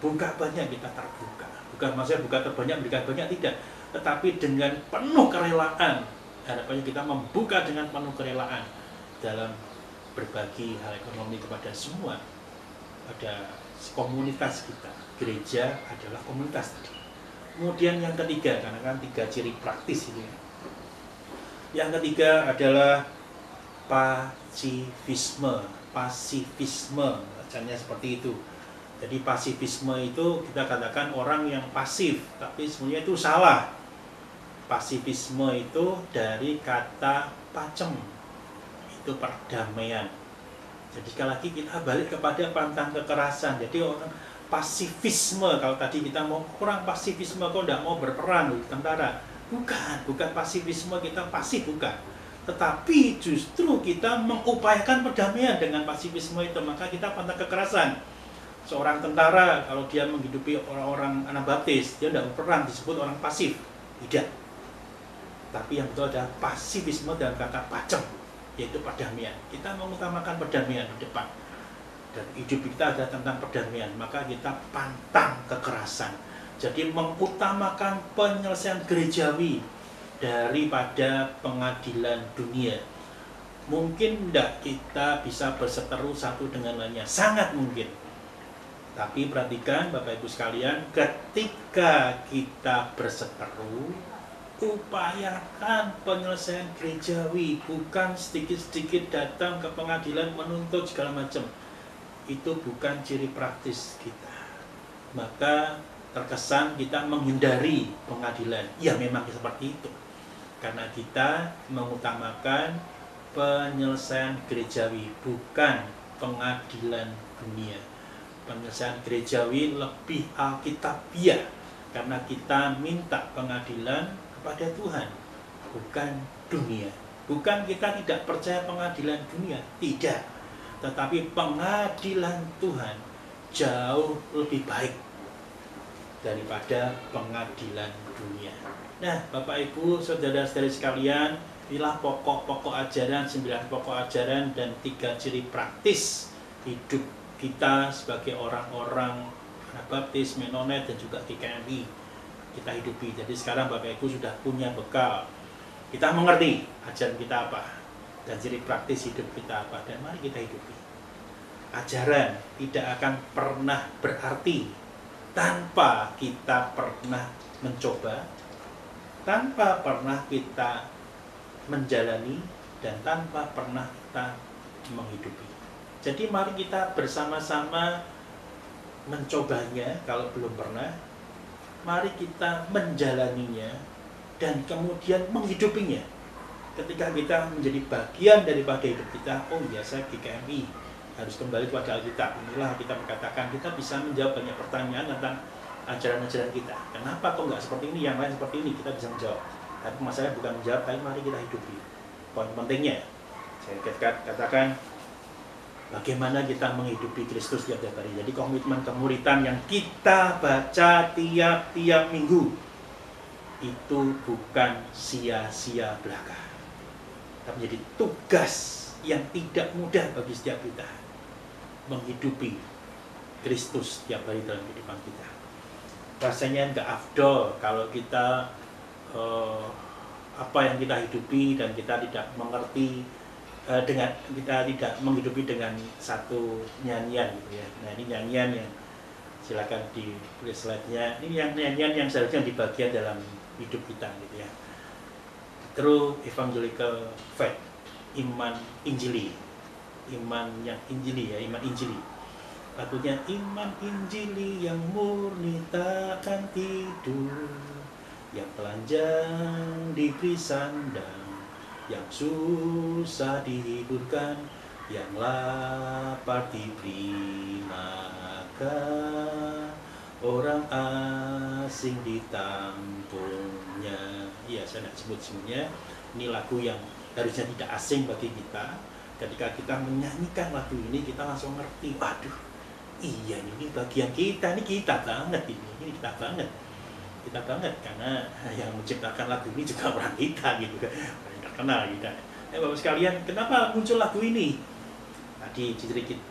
Buka banyak, kita terbuka. Bukan maksudnya buka terbanyak, berikan banyak, tidak. Tetapi dengan penuh kerelaan, harapannya kita membuka dengan penuh kerelaan dalam berbagi hal ekonomi kepada semua, pada komunitas kita. Gereja adalah komunitas tadi. Kemudian yang ketiga, karena kan 3 ciri praktis ini. Yang ketiga adalah pasifisme. Bacanya seperti itu. Jadi pasifisme itu kita katakan orang yang pasif, tapi sebenarnya itu salah. Pasifisme itu dari kata pacem, itu perdamaian. Jadi sekali lagi kita balik kepada pantang kekerasan. Jadi orang pasifisme, kalau tadi kita mau kurang pasifisme, kok tidak mau berperang di tentara. Bukan pasifisme kita pasif, bukan. Tetapi justru kita mengupayakan perdamaian dengan pasifisme itu, maka kita pantang kekerasan. Seorang tentara kalau dia menghidupi orang-orang Anabaptis, dia tidak berperang, disebut orang pasif. Tidak. Tapi yang betul adalah pasifisme dalam kata pacem, yaitu perdamaian. Kita mengutamakan perdamaian di depan. Dan hidup kita adalah tentang perdamaian, maka kita pantang kekerasan. Jadi mengutamakan penyelesaian gerejawi daripada pengadilan dunia. Mungkin tidak kita bisa berseteru satu dengan lainnya, sangat mungkin. Tapi perhatikan Bapak Ibu sekalian, ketika kita berseteru, upayakan penyelesaian gerejawi, bukan sedikit-sedikit datang ke pengadilan menuntut segala macam. Itu bukan ciri praktis kita. Maka terkesan kita menghindari pengadilan. Ya memang seperti itu. Karena kita mengutamakan penyelesaian gerejawi, bukan pengadilan dunia. Penyelesaian gerejawi lebih alkitabiah, karena kita minta pengadilan kepada Tuhan, bukan dunia. Bukan kita tidak percaya pengadilan dunia, tidak. Tetapi pengadilan Tuhan jauh lebih baik daripada pengadilan dunia. Nah, Bapak Ibu, saudara-saudari sekalian, inilah pokok-pokok ajaran, 9 pokok ajaran dan 3 ciri praktis hidup kita sebagai orang-orang Anabaptis, Menonet, dan juga GKMI kita hidupi. Jadi sekarang Bapak Ibu sudah punya bekal. Kita mengerti ajaran kita apa dan ciri praktis hidup kita apa, dan mari kita hidupi. Ajaran tidak akan pernah berarti tanpa kita pernah mencoba, tanpa pernah kita menjalani, dan tanpa pernah kita menghidupi. Jadi mari kita bersama-sama mencobanya kalau belum pernah. Mari kita menjalaninya dan kemudian menghidupinya. Ketika kita menjadi bagian daripada hidup kita, oh ya, saya GKMI harus kembali kepada Alkitab. Inilah kita mengatakan kita bisa menjawab banyak pertanyaan tentang ajaran-ajaran kita. Kenapa kok nggak seperti ini, yang lain seperti ini, kita bisa menjawab. Tapi masalahnya bukan menjawab, tapi mari kita hidupi. Poin pentingnya, saya katakan bagaimana kita menghidupi Kristus tiap hari. Jadi komitmen kemuritan yang kita baca tiap-tiap minggu itu bukan sia-sia belaka, tapi menjadi tugas yang tidak mudah bagi setiap kita menghidupi Kristus tiap hari dalam kehidupan kita. Rasanya nggak afdol kalau kita apa yang kita hidupi dan kita tidak mengerti, dengan kita tidak menghidupi dengan satu nyanyian gitu ya. Nah, ini nyanyian yang silakan di slide-nya. Ini yang nyanyian yang seharusnya di bagian dalam hidup kita gitu ya. True Evangelical Faith, iman Injili iman yang injili ya, iman injili. Lagunya iman injili yang murni takkan tidur, yang telanjang diberi sandang, yang susah dihiburkan, yang lapar diberi makan, orang asing ditampungnya. Iya, saya tidak sebut-sebutnya. Ini lagu yang harusnya tidak asing bagi kita. Ketika kita menyanyikan lagu ini, kita langsung ngerti, waduh, iya ini bagian kita, ini kita banget ini kita banget. Kita banget, karena yang menciptakan lagu ini juga orang kita gitu kan, orang yang terkenal kita. Bapak sekalian, kenapa muncul lagu ini? Tadi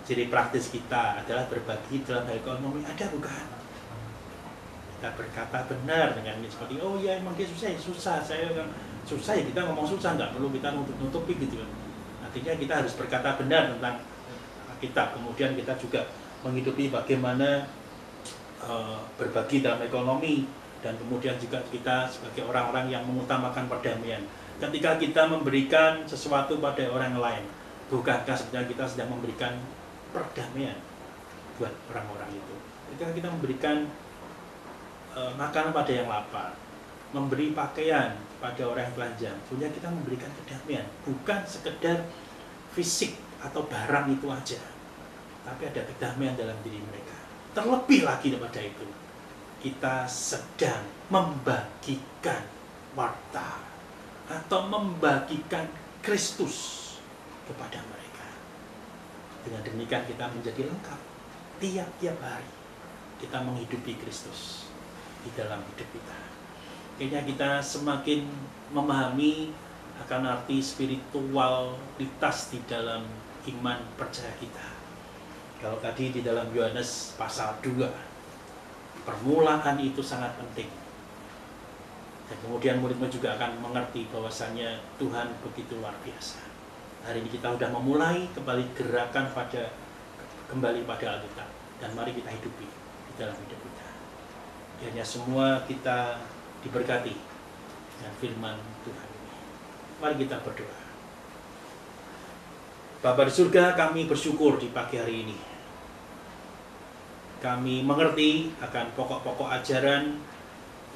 ciri praktis kita adalah berbagi dalam hal ekonomi, ada bukan? Kita berkata benar dengan seperti, oh ya emang dia susah, saya kan susah ya, kita ngomong susah, nggak perlu kita nutup-nutupi gitu kan. Artinya kita harus berkata benar tentang kita, kemudian kita juga menghidupi bagaimana berbagi dalam ekonomi, dan kemudian juga kita sebagai orang-orang yang mengutamakan perdamaian. Ketika kita memberikan sesuatu pada orang lain, bukankah sebenarnya kita sedang memberikan perdamaian buat orang-orang itu? Ketika kita memberikan makanan pada yang lapar, memberi pakaian pada orang yang telanjang, sebenarnya kita memberikan kedamaian, bukan sekedar fisik atau barang itu aja, tapi ada kedamaian dalam diri mereka. Terlebih lagi daripada itu, kita sedang membagikan warta atau membagikan Kristus kepada mereka. Dengan demikian kita menjadi lengkap. Tiap-tiap hari kita menghidupi Kristus di dalam hidup kita. Kayaknya kita semakin memahami akan arti spiritualitas di dalam iman percaya kita. Kalau tadi di dalam Yohanes pasal 2, permulaan itu sangat penting. Dan kemudian murid-murid juga akan mengerti bahwasannya Tuhan begitu luar biasa. Hari ini kita sudah memulai kembali gerakan kembali pada Alkitab. Dan mari kita hidupi di dalam hidup kita. Kiranya semua kita diberkati dengan firman Tuhan ini. Mari kita berdoa. Bapa di surga, kami bersyukur di pagi hari ini. Kami mengerti akan pokok-pokok ajaran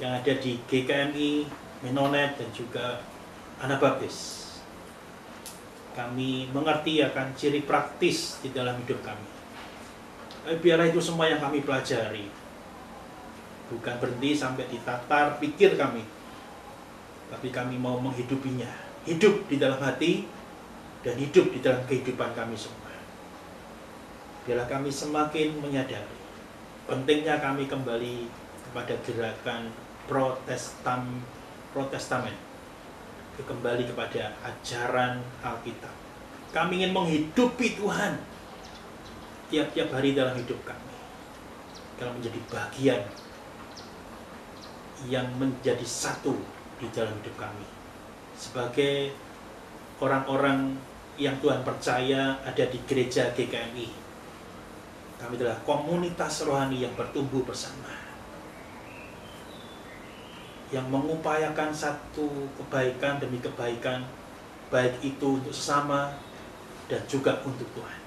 yang ada di GKMI, Menonet, dan juga Anabaptis. Kami mengerti akan ciri praktis di dalam hidup kami. Biarlah itu semua yang kami pelajari bukan berhenti sampai di tatar pikir kami, tapi kami mau menghidupinya, hidup di dalam hati dan hidup di dalam kehidupan kami semua. Biarlah kami semakin menyadari pentingnya kami kembali kepada gerakan Protestamen, kembali kepada ajaran Alkitab. Kami ingin menghidupi Tuhan tiap-tiap hari dalam hidup kami, kalau menjadi bagian yang menjadi satu di dalam hidup kami sebagai orang-orang yang Tuhan percaya ada di gereja GKMI. Kami adalah komunitas rohani yang bertumbuh bersama, yang mengupayakan satu kebaikan demi kebaikan, baik itu untuk sesama dan juga untuk Tuhan.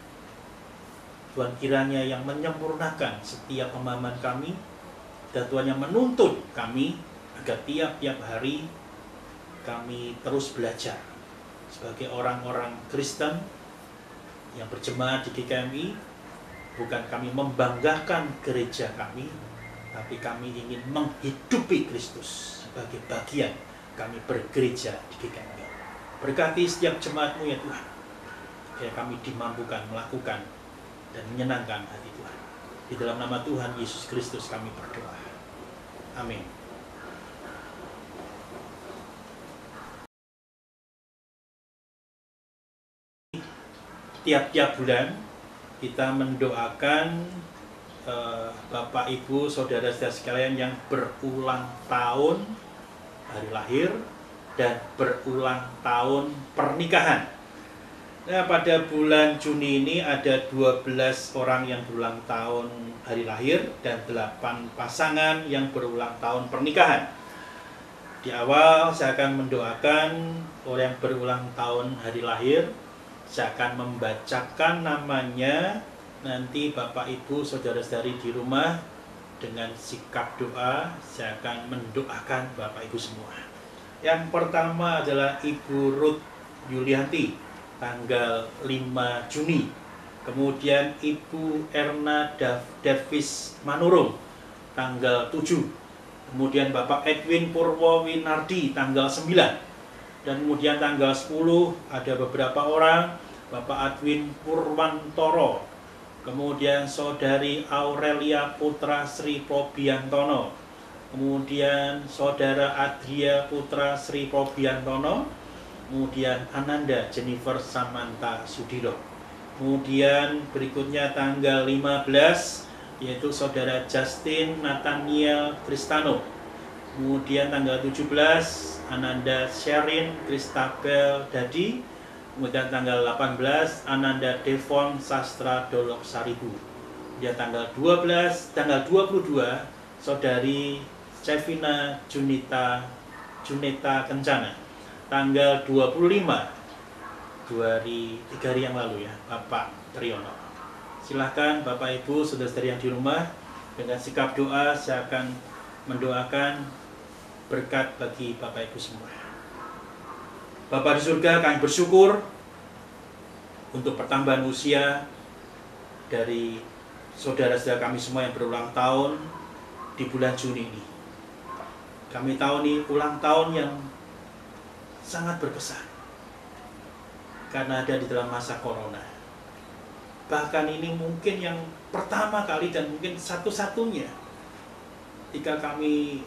Tuhan kiranya yang menyempurnakan setiap pemahaman kami, dan Tuhan yang menuntun kami agar tiap-tiap hari kami terus belajar sebagai orang-orang Kristen yang berjemaat di GKMI. Bukan kami membanggakan gereja kami, tapi kami ingin menghidupi Kristus sebagai bagian kami bergereja di GKMI. Berkati setiap jemaat-Mu ya Tuhan, supaya kami dimampukan melakukan dan menyenangkan hati Tuhan. Di dalam nama Tuhan Yesus Kristus kami berdoa. Amin. Tiap-tiap bulan kita mendoakan Bapak, Ibu, Saudara-saudara sekalian yang berulang tahun hari lahir dan berulang tahun pernikahan. Nah, pada bulan Juni ini ada 12 orang yang berulang tahun hari lahir dan 8 pasangan yang berulang tahun pernikahan. Di awal saya akan mendoakan orang yang berulang tahun hari lahir, Saya akan membacakan namanya. Nanti Bapak Ibu saudara-saudari di rumah dengan sikap doa saya akan mendoakan Bapak Ibu semua. Yang pertama adalah Ibu Ruth Yulianti, tanggal 5 Juni. Kemudian Ibu Erna Davis Manurung, tanggal 7. Kemudian Bapak Edwin Purwowinardi, tanggal 9. Dan kemudian tanggal 10 ada beberapa orang, Bapak Edwin Purwantoro, kemudian Saudari Aurelia Putra Sri Probiantono, kemudian Saudara Adria Putra Sri Probiantono, kemudian Ananda Jennifer Samantha Sudiro. Kemudian berikutnya tanggal 15 yaitu Saudara Justin Nathaniel Tristano. Kemudian tanggal 17 Ananda Sherin Kristabel Dadi. Kemudian tanggal 18 Ananda Devon Sastra Dolok Saribu. Kemudian tanggal 22 Saudari Cevina Junita Kencana. Tanggal 25 3 hari yang lalu ya, Bapak Triyono. Silahkan Bapak Ibu saudara-saudari yang di rumah, dengan sikap doa saya akan mendoakan berkat bagi Bapak Ibu semua. Bapa di surga, kami bersyukur untuk pertambahan usia dari saudara-saudara kami semua yang berulang tahun di bulan Juni ini. Kami tahu ini ulang tahun yang sangat berkesan karena ada di dalam masa corona. Bahkan ini mungkin yang pertama kali dan mungkin satu-satunya ketika kami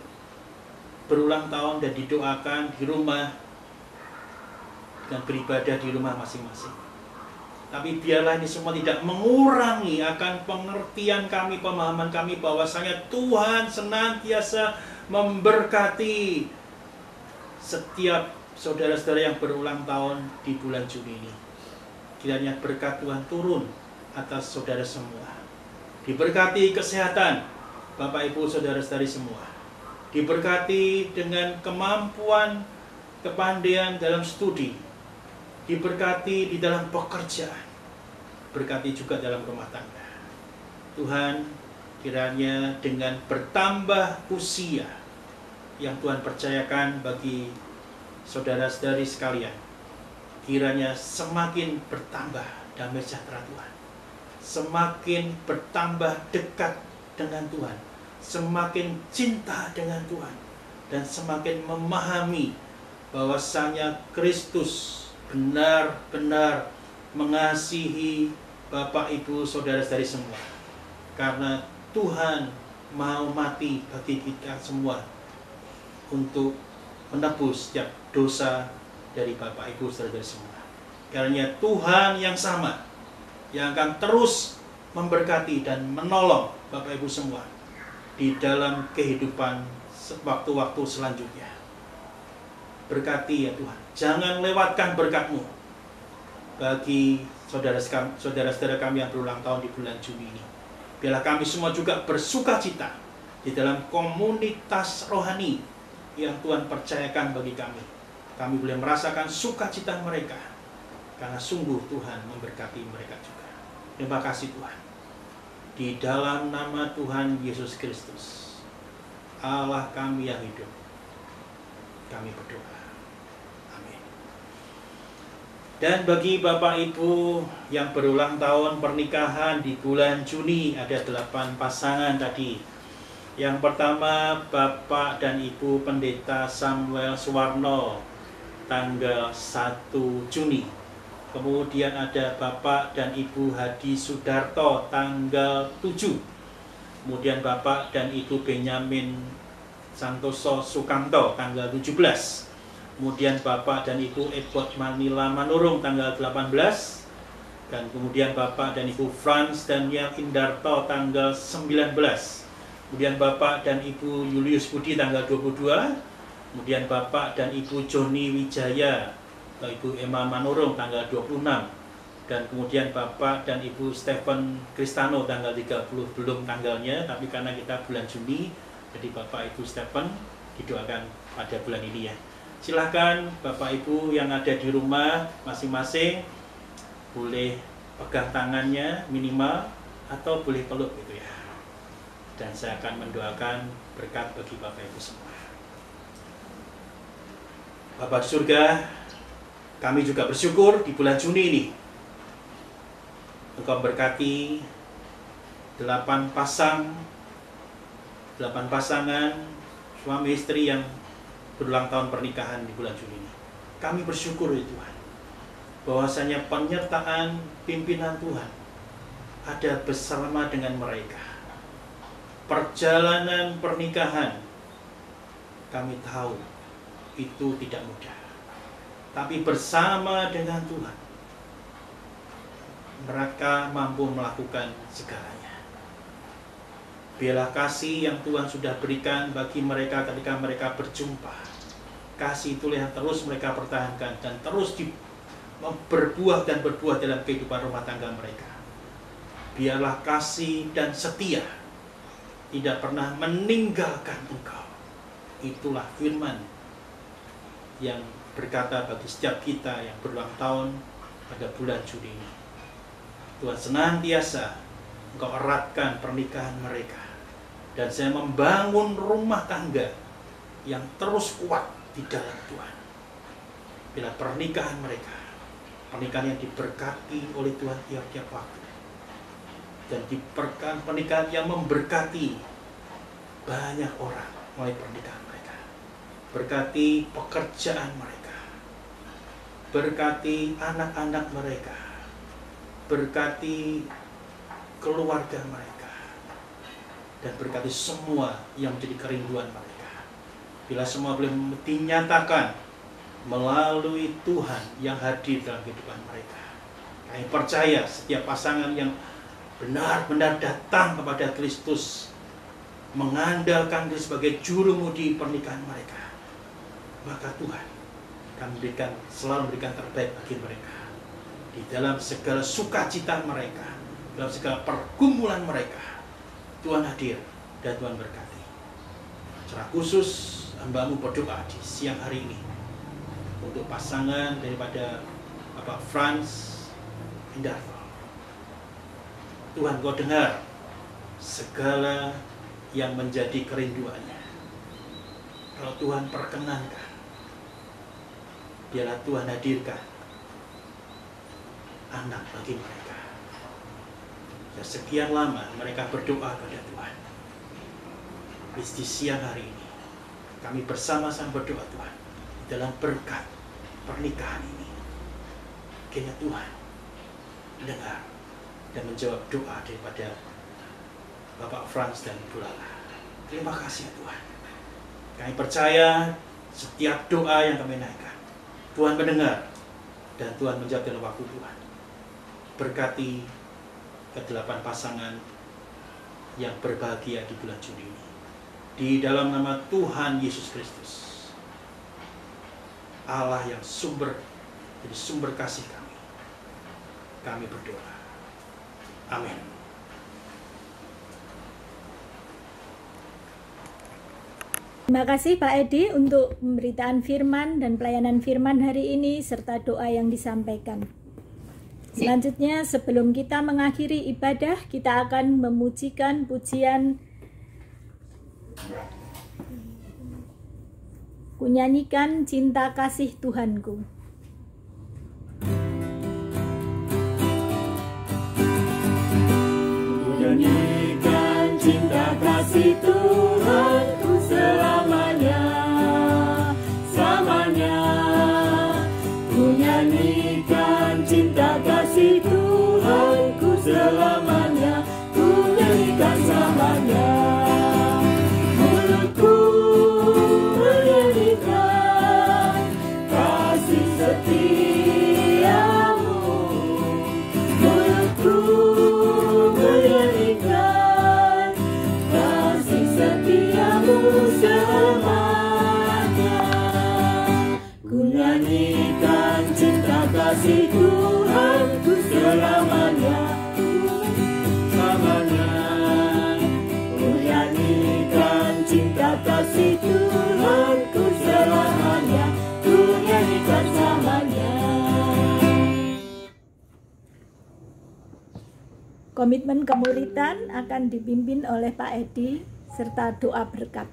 berulang tahun dan didoakan di rumah dan beribadah di rumah masing-masing. Tapi biarlah ini semua tidak mengurangi akan pengertian kami, pemahaman kami bahwasanya Tuhan senantiasa memberkati setiap saudara-saudara yang berulang tahun di bulan Juni ini. Kiranya berkat Tuhan turun atas saudara semua. Diberkati kesehatan Bapak Ibu saudara-saudari semua. Diberkati dengan kemampuan, kepandaian dalam studi. Diberkati di dalam pekerjaan. Berkati juga dalam rumah tangga. Tuhan, kiranya dengan bertambah usia yang Tuhan percayakan bagi saudara-saudari sekalian, kiranya semakin bertambah damai sejahtera Tuhan, semakin bertambah dekat dengan Tuhan, semakin cinta dengan Tuhan, dan semakin memahami bahwasanya Kristus benar-benar mengasihi Bapak Ibu saudara-saudari semua, karena Tuhan mau mati bagi kita semua untuk menebus setiap dosa dari Bapak Ibu saudara semua. Karena Tuhan yang sama yang akan terus memberkati dan menolong Bapak Ibu semua di dalam kehidupan waktu-waktu selanjutnya. Berkati ya Tuhan, jangan lewatkan berkat-Mu bagi saudara-saudara kami yang berulang tahun di bulan Juni ini. Biarlah kami semua juga bersuka cita di dalam komunitas rohani yang Tuhan percayakan bagi kami. Kami boleh merasakan sukacita mereka karena sungguh Tuhan memberkati mereka juga. Terima kasih Tuhan. Di dalam nama Tuhan Yesus Kristus, Allah kami yang hidup, kami berdoa. Amin. Dan bagi Bapak Ibu yang berulang tahun pernikahan di bulan Juni, ada 8 pasangan tadi. Yang pertama Bapak dan Ibu Pendeta Samuel Suwarno, tanggal 1 Juni. Kemudian ada Bapak dan Ibu Hadi Sudarto, tanggal 7. Kemudian Bapak dan Ibu Benyamin Santoso Sukamto, tanggal 17. Kemudian Bapak dan Ibu Ebot Manila Manurung, tanggal 18. Dan kemudian Bapak dan Ibu Frans Daniel Indarto, tanggal 19. Kemudian Bapak dan Ibu Julius Budi, tanggal 22. Kemudian Bapak dan Ibu Joni Wijaya, Ibu Emma Manurung, tanggal 26. Dan kemudian Bapak dan Ibu Stephen Kristano, tanggal 30. Belum tanggalnya, tapi karena kita bulan Juni, jadi Bapak Ibu Stephen didoakan pada bulan ini ya. Silahkan Bapak Ibu yang ada di rumah masing-masing boleh pegang tangannya minimal atau boleh peluk gitu ya. Dan saya akan mendoakan berkat bagi Bapak Ibu semua. Bapa di surga, kami juga bersyukur di bulan Juni ini Engkau berkati 8 pasangan suami istri yang berulang tahun pernikahan di bulan Juni ini. Kami bersyukur ya Tuhan, bahwasanya penyertaan pimpinan Tuhan ada bersama dengan mereka. Perjalanan pernikahan kami tahu itu tidak mudah, tapi bersama dengan Tuhan mereka mampu melakukan segalanya. Biarlah kasih yang Tuhan sudah berikan bagi mereka ketika mereka berjumpa, kasih itulah yang terus mereka pertahankan dan terus berbuah dan berbuah dalam kehidupan rumah tangga mereka. Biarlah kasih dan setia tidak pernah meninggalkan Engkau. Itulah firman yang berkata bagi setiap kita yang berulang tahun pada bulan Juni ini. Tuhan senantiasa Engkau eratkan pernikahan mereka, dan saya membangun rumah tangga yang terus kuat di dalam Tuhan. Bila pernikahan mereka, pernikahan yang diberkati oleh Tuhan tiap-tiap waktu, dan pernikahan yang memberkati banyak orang melalui pernikahan mereka. Berkati pekerjaan mereka, berkati anak-anak mereka, berkati keluarga mereka, dan berkati semua yang menjadi kerinduan mereka. Bila semua boleh dinyatakan melalui Tuhan yang hadir dalam kehidupan mereka, kami percaya setiap pasangan yang benar-benar datang kepada Kristus, mengandalkan Dia sebagai juru mudi pernikahan mereka, maka Tuhan akan selalu memberikan terbaik bagi mereka. Di dalam segala sukacita mereka, dalam segala pergumulan mereka, Tuhan hadir dan Tuhan berkati. Secara khusus hamba-Mu berdoa di siang hari ini untuk pasangan daripada Bapak Franz Indarto. Tuhan, Kau dengar segala yang menjadi kerinduannya. Kalau Tuhan perkenankan, biarlah Tuhan hadirkan anak bagi mereka. Ya, sekian lama mereka berdoa kepada Tuhan. Di siang hari ini kami bersama-sama berdoa Tuhan dalam berkat pernikahan ini. Kiranya Tuhan mendengar dan menjawab doa daripada Bapak Franz dan Ibu Lala. Terima kasih ya Tuhan. Kami percaya setiap doa yang kami naikkan, Tuhan mendengar dan Tuhan menjawab dalam waktu Tuhan. Berkati ke-8 pasangan yang berbahagia di bulan Juni ini. Di dalam nama Tuhan Yesus Kristus, Allah yang jadi sumber kasih kami berdoa. Amin. Terima kasih Pak Edi untuk pemberitaan firman dan pelayanan firman hari ini serta doa yang disampaikan. Selanjutnya, sebelum kita mengakhiri ibadah, kita akan memujikan pujian Kunyanyikan Cinta Kasih Tuhanku. Kunyanyikan cinta kasih Tuhanku selamanya, selamanya. Kunyanyikan cinta kasih Tuhanku selamanya, kunyanyikan selamanya. Mulutku menyanyikan kasih setiamu, mulutku menyanyikan kasih setiamu selamanya. Kunyanyikan cinta kasih Tuhanku selamanya, selamanya. Kunyanyikan cinta kasih Tuhanku selamanya, kunyanyikan selamanya. Komitmen kemuridan akan dipimpin oleh Pak Edi serta doa berkat.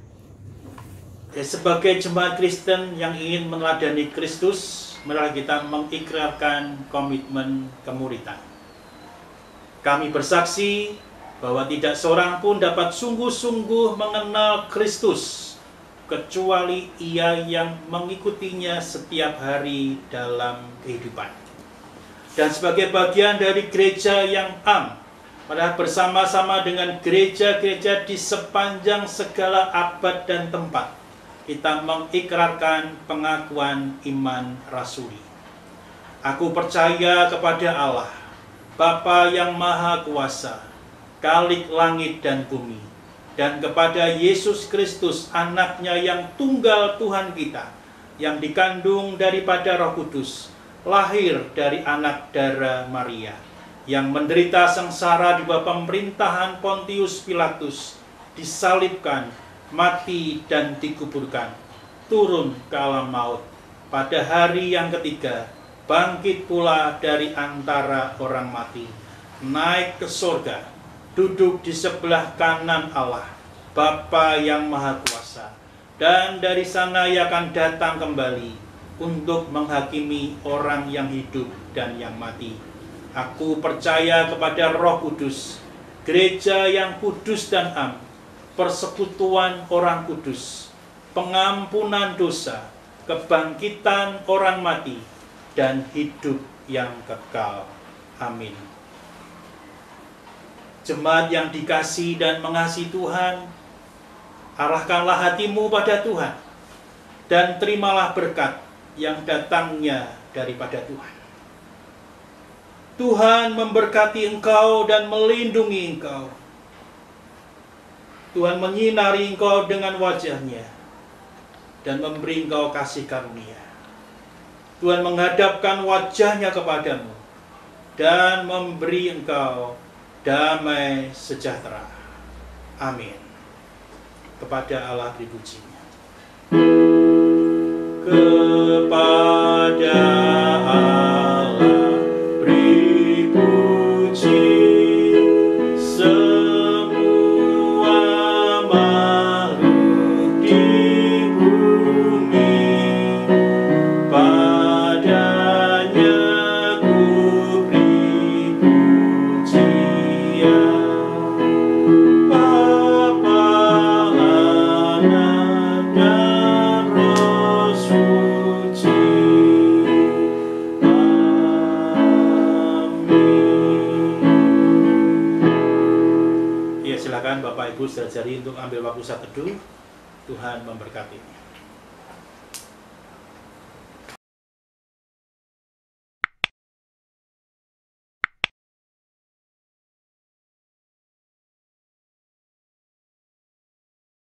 Sebagai jemaat Kristen yang ingin meneladani Kristus, mari kita mengikrarkan komitmen kemuridan. Kami bersaksi bahwa tidak seorang pun dapat sungguh-sungguh mengenal Kristus kecuali ia yang mengikutinya setiap hari dalam kehidupan. Dan sebagai bagian dari gereja yang am, padahal bersama-sama dengan gereja-gereja di sepanjang segala abad dan tempat, kita mengikrarkan pengakuan iman rasuli. Aku percaya kepada Allah, Bapa yang Maha Kuasa, Khalik langit dan bumi, dan kepada Yesus Kristus, anaknya yang tunggal Tuhan kita, yang dikandung daripada Roh Kudus, lahir dari anak darah Maria, yang menderita sengsara di bawah pemerintahan Pontius Pilatus, disalibkan, mati dan dikuburkan, turun ke alam maut, pada hari yang ketiga bangkit pula dari antara orang mati, naik ke surga, duduk di sebelah kanan Allah, Bapa yang Maha Kuasa, dan dari sana ia akan datang kembali untuk menghakimi orang yang hidup dan yang mati. Aku percaya kepada Roh Kudus, gereja yang kudus dan am, persekutuan orang kudus, pengampunan dosa, kebangkitan orang mati, dan hidup yang kekal. Amin. Jemaat yang dikasihi dan mengasihi Tuhan, arahkanlah hatimu pada Tuhan, dan terimalah berkat yang datangnya daripada Tuhan. Tuhan memberkati engkau dan melindungi engkau. Tuhan menyinari engkau dengan wajah-Nya dan memberi engkau kasih karunia. Tuhan menghadapkan wajah-Nya kepadamu dan memberi engkau damai sejahtera. Amin. Kepada Allah dipuji-Nya. Kepada Allah beri puji semua makhluk di bumi, padanya ku beri pujian. Bapa, Anak, dan Roh Suci. Amin. Ya, silakan Bapak Ibu saudara-saudari untuk ambil waktu saat teduh. Tuhan memberkati.